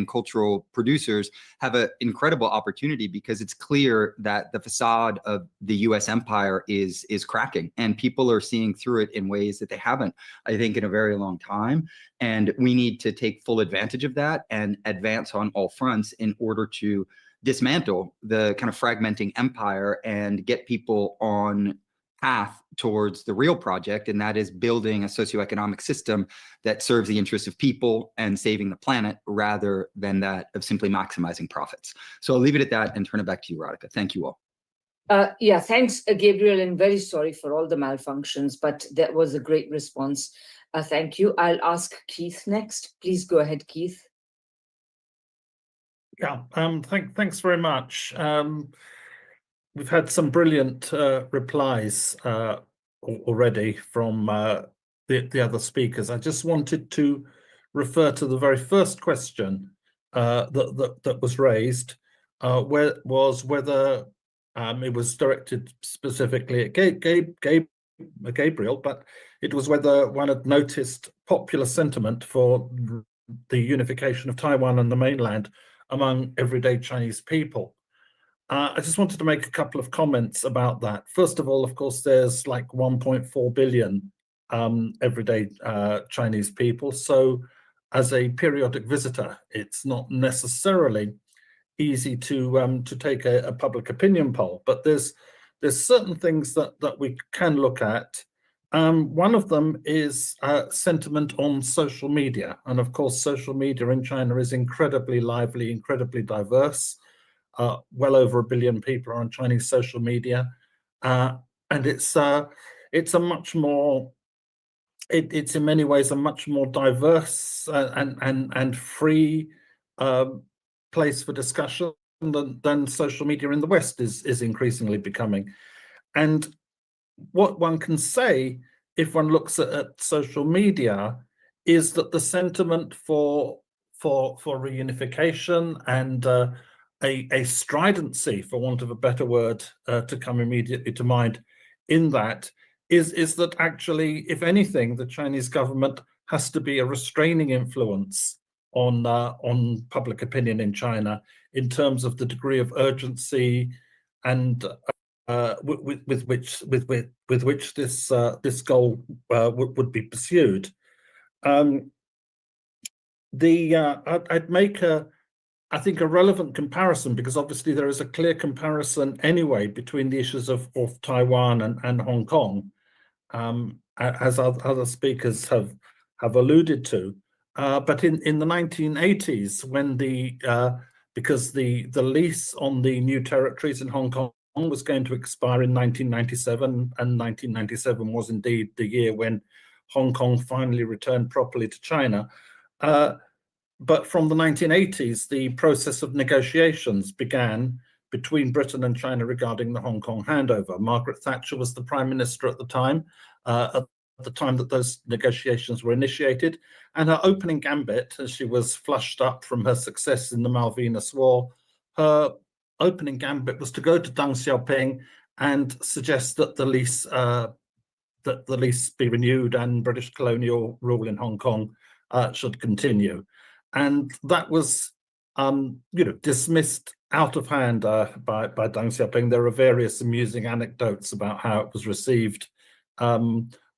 Speaker 6: cultural producers have an incredible opportunity, because it's clear that the facade of the US empire is cracking, and people are seeing through it in ways that they haven't, I think, in a very long time. And we need to take full advantage of that and advance on all fronts in order to dismantle the kind of fragmenting empire and get people on path towards the real project, and that is building a socioeconomic system that serves the interests of people and saving the planet rather than that of simply maximizing profits. So I'll leave it at that and turn it back to you, Radhika. Thank you all.
Speaker 1: Yeah, thanks, Gabriel, and very sorry for all the malfunctions, but that was a great response. Thank you. I'll ask Keith next. Please go ahead, Keith.
Speaker 7: Yeah, thanks very much. We've had some brilliant replies already from the other speakers. I just wanted to refer to the very first question that was raised, whether it was directed specifically at Gabriel, but it was whether one had noticed popular sentiment for the unification of Taiwan and the mainland among everyday Chinese people. I just wanted to make a couple of comments about that. First of all, of course, there's like 1.4 billion everyday Chinese people. So as a periodic visitor, it's not necessarily easy to take a public opinion poll, but there's certain things that we can look at. One of them is sentiment on social media. And of course, social media in China is incredibly lively, incredibly diverse. Well over 1 billion people are on Chinese social media. And it's a much more, it's in many ways a much more diverse and free place for discussion than social media in the West is increasingly becoming. And what one can say, if one looks at social media, is that the sentiment for reunification and a stridency, for want of a better word, to come immediately to mind in that is that actually, if anything, the Chinese government has to be a restraining influence on public opinion in China in terms of the degree of urgency and with which this goal would be pursued. I'd make I think a relevant comparison, because obviously there is a clear comparison anyway between the issues of Taiwan and Hong Kong, as other speakers have alluded to. But in the 1980s, when because the lease on the new territories in Hong Kong was going to expire in 1997, and 1997 was indeed the year when Hong Kong finally returned properly to China. But from the 1980s, the process of negotiations began between Britain and China regarding the Hong Kong handover. Margaret Thatcher was the Prime Minister at the time that those negotiations were initiated. And her opening gambit, as she was flushed up from her success in the Malvinas War, her opening gambit was to go to Deng Xiaoping and suggest that the lease be renewed and British colonial rule in Hong Kong should continue. And that was, dismissed out of hand by Deng Xiaoping. There are various amusing anecdotes about how it was received,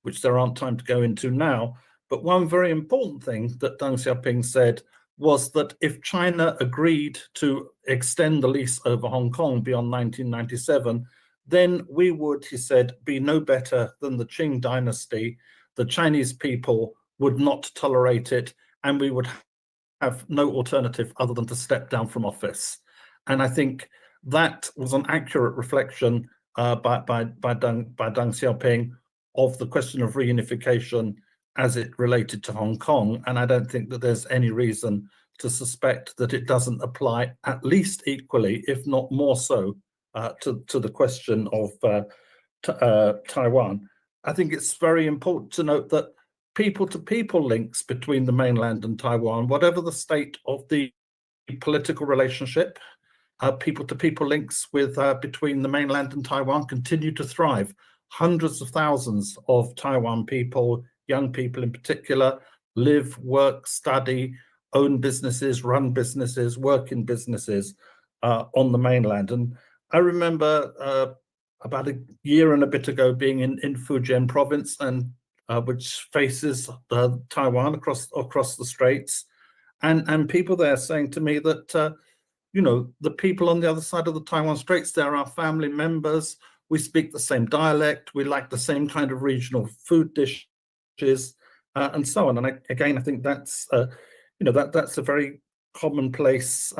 Speaker 7: which there aren't time to go into now. But one very important thing that Deng Xiaoping said was that if China agreed to extend the lease over Hong Kong beyond 1997, then we would, he said, be no better than the Qing dynasty. The Chinese people would not tolerate it, and we would have no alternative other than to step down from office. And I think that was an accurate reflection by Deng Xiaoping of the question of reunification as it related to Hong Kong. And I don't think that there's any reason to suspect that it doesn't apply at least equally, if not more so, to the question of Taiwan. I think it's very important to note that people-to-people links between the mainland and Taiwan, whatever the state of the political relationship, people-to-people links between the mainland and Taiwan continue to thrive. Hundreds of thousands of Taiwan people, young people in particular, live, work, study, own businesses, run businesses, work in businesses on the mainland. And I remember about a year and a bit ago being in Fujian province, and which faces Taiwan across the straits, and people there saying to me that the people on the other side of the Taiwan Straits, they're our family members. We speak the same dialect. We like the same kind of regional food dishes, and so on. And I think that's that's a very commonplace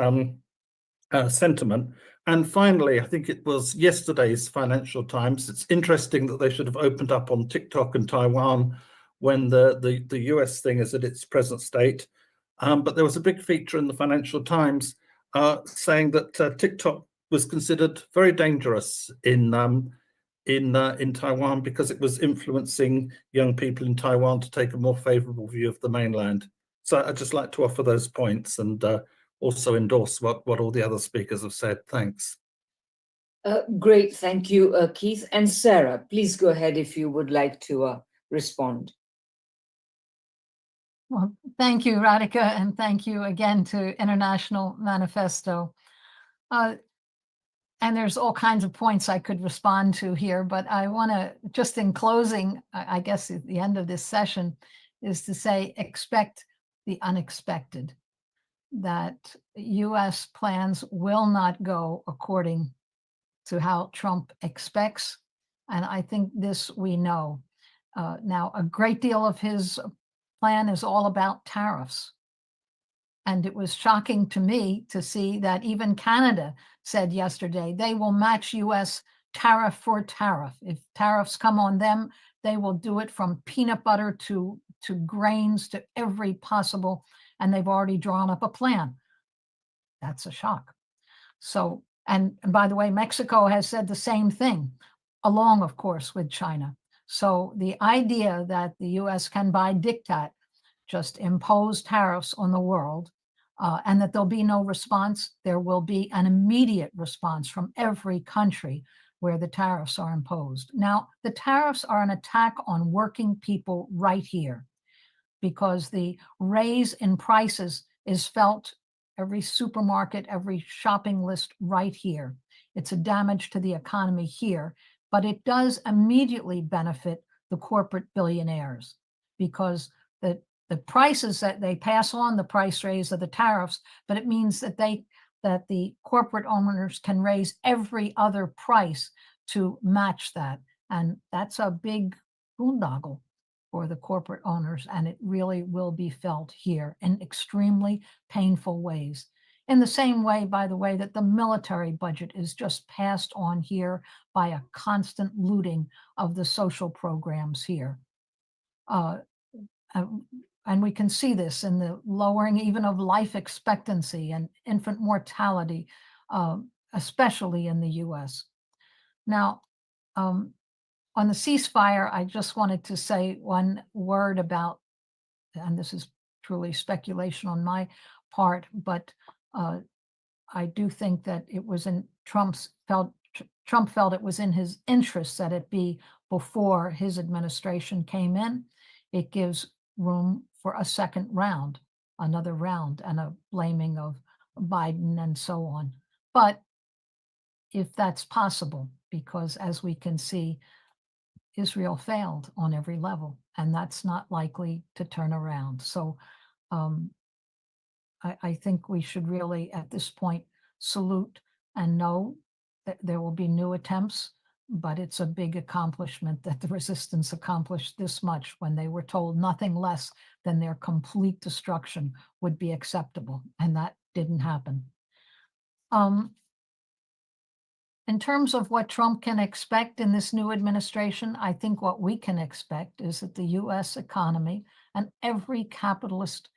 Speaker 7: sentiment. And finally, I think it was yesterday's Financial Times. It's interesting that they should have opened up on TikTok and Taiwan when the US thing is at its present state. But there was a big feature in the Financial Times saying that TikTok was considered very dangerous in Taiwan because it was influencing young people in Taiwan to take a more favorable view of the mainland. So I'd just like to offer those points and also endorse what all the other speakers have said. Thanks.
Speaker 1: Great, thank you, Keith. And Sarah, please go ahead if you would like to respond.
Speaker 8: Well, thank you, Radhika, and thank you again to International Manifesto. And there's all kinds of points I could respond to here, but I want to, just in closing, I guess at the end of this session, is to say, expect the unexpected, that US plans will not go according to how Trump expects. And I think this we know. Now, a great deal of his plan is all about tariffs. And it was shocking to me to see that even Canada said yesterday they will match US tariff for tariff. If tariffs come on them, they will do it from peanut butter to grains to every possible, and they've already drawn up a plan. That's a shock. So, and by the way, Mexico has said the same thing, along, of course, with China. So the idea that the US can, by diktat, just impose tariffs on the world, and that there'll be no response, there will be an immediate response from every country where the tariffs are imposed. Now, the tariffs are an attack on working people right here, because the raise in prices is felt, every supermarket, every shopping list right here. It's a damage to the economy here, but it does immediately benefit the corporate billionaires, because the prices that they pass on, the price raise of the tariffs, but it means that the corporate owners can raise every other price to match that. And that's a big boondoggle for the corporate owners, and it really will be felt here in extremely painful ways. In the same way, by the way, that the military budget is just passed on here by a constant looting of the social programs here. And we can see this in the lowering even of life expectancy and infant mortality, especially in the US. Now, on the ceasefire, I just wanted to say one word about, and this is truly speculation on my part, but I do think that it was in Trump felt it was in his interest that it be before his administration came in. It gives room for a second round, another round, and a blaming of Biden and so on. But if that's possible, because as we can see, Israel failed on every level, and that's not likely to turn around. So I think we should really, at this point, salute and know that there will be new attempts, but it's a big accomplishment that the resistance accomplished this much when they were told nothing less than their complete destruction would be acceptable, and that didn't happen. In terms of what Trump can expect in this new administration, I think what we can expect is that the US economy and every capitalist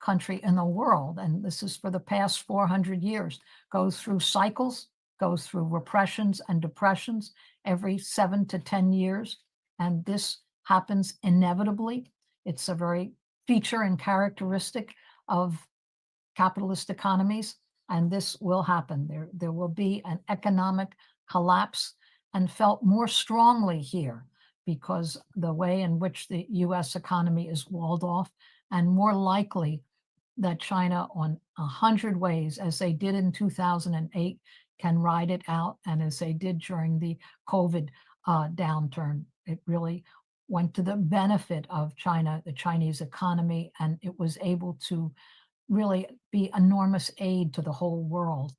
Speaker 8: country in the world, and this is for the past 400 years, goes through cycles, goes through repressions and depressions every 7 to 10 years. And this happens inevitably. It's a very feature and characteristic of capitalist economies. And this will happen. There will be an economic collapse, and felt more strongly here because the way in which the US economy is walled off, and more likely that China on 100 ways, as they did in 2008, can ride it out. And as they did during the COVID downturn, it really went to the benefit of China, the Chinese economy, and it was able to really be enormous aid to the whole world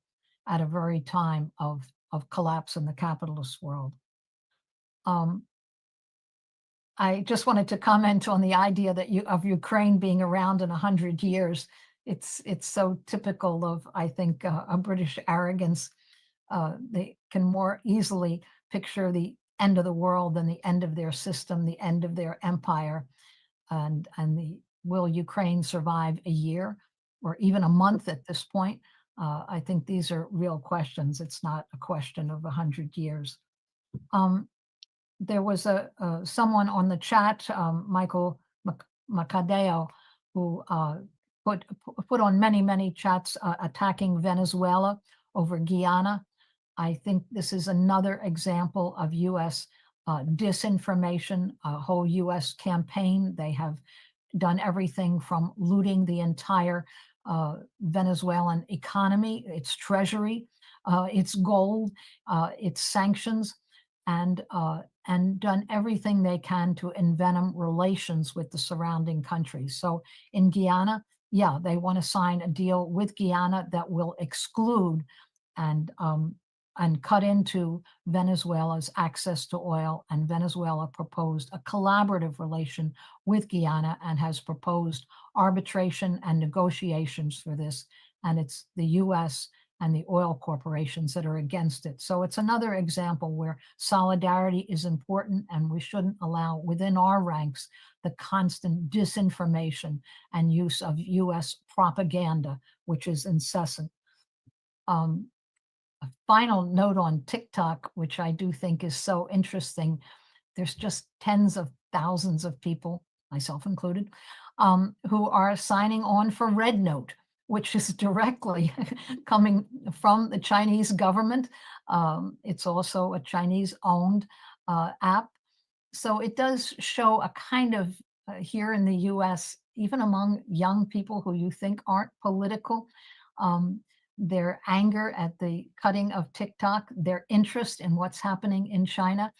Speaker 8: at a very time of collapse in the capitalist world. I just wanted to comment on the idea that of Ukraine being around in 100 years. It's so typical of, I think, a British arrogance. They can more easily picture the end of the world than the end of their system, the end of their empire. And will Ukraine survive a year or even a month at this point? I think these are real questions. It's not a question of 100 years. There was someone on the chat, Michael Macadeo, who put on many chats attacking Venezuela over Guyana. I think this is another example of US disinformation, a whole US campaign. They have done everything from looting the entire Venezuelan economy, its treasury, its gold, its sanctions, and done everything they can to envenom relations with the surrounding countries. So in Guyana, yeah, they want to sign a deal with Guyana that will exclude and cut into Venezuela's access to oil. And Venezuela proposed a collaborative relation with Guyana and has proposed arbitration and negotiations for this. And it's the US and the oil corporations that are against it. So it's another example where solidarity is important, and we shouldn't allow within our ranks the constant disinformation and use of US propaganda, which is incessant. A final note on TikTok, which I do think is so interesting. There's just tens of thousands of people, myself included, who are signing on for Red Note, which is directly coming from the Chinese government. It's also a Chinese-owned app. So it does show a kind of, here in the US, even among young people who you think aren't political, their anger at the cutting of TikTok, their interest in what's happening in China,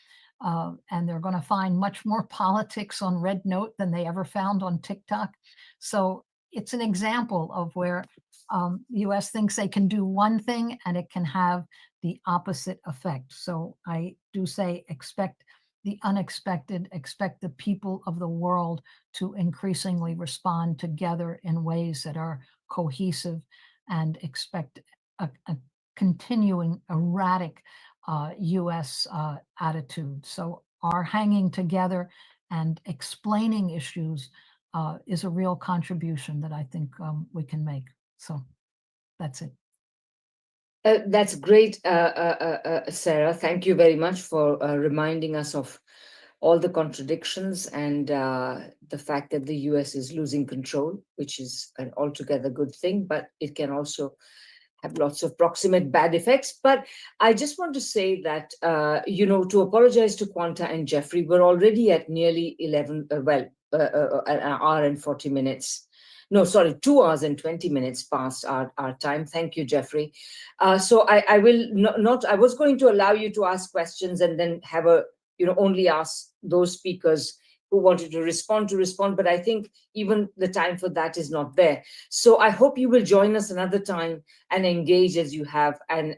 Speaker 8: and they're going to find much more politics on Red Note than they ever found on TikTok. So it's an example of where the US thinks they can do one thing and it can have the opposite effect. So I do say expect the unexpected, expect the people of the world to increasingly respond together in ways that are cohesive, and expect a continuing erratic US attitude. So our hanging together and explaining issues is a real contribution that I think we can make. So that's it.
Speaker 1: That's great, Sarah. Thank you very much for reminding us of all the contradictions and the fact that the US is losing control, which is an altogether good thing, but it can also have lots of proximate bad effects. But I just want to say that, to apologize to Quanta and Jeffrey, we're already at nearly 11, an hour and 40 minutes. No, sorry, 2 hours and 20 minutes past our time. Thank you, Jeffrey. So I will not, I was going to allow you to ask questions and then have only ask those speakers who wanted to respond, but I think even the time for that is not there. So I hope you will join us another time and engage as you have. And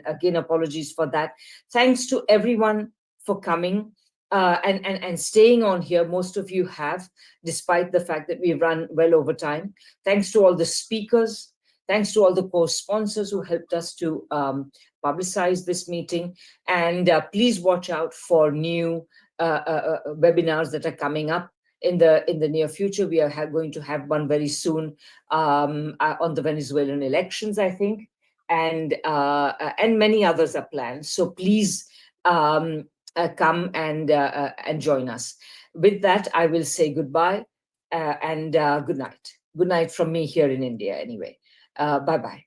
Speaker 1: again, apologies for that. Thanks to everyone for coming. And staying on here. Most of you have, despite the fact that we run well over time. Thanks to all the speakers. Thanks to all the co-sponsors who helped us to publicize this meeting. And please watch out for new webinars that are coming up in the near future. We are going to have one very soon on the Venezuelan elections, I think, and many others are planned. So please come and join us. With that, I will say goodbye and good night. Good night from me here in India, anyway. Bye-bye.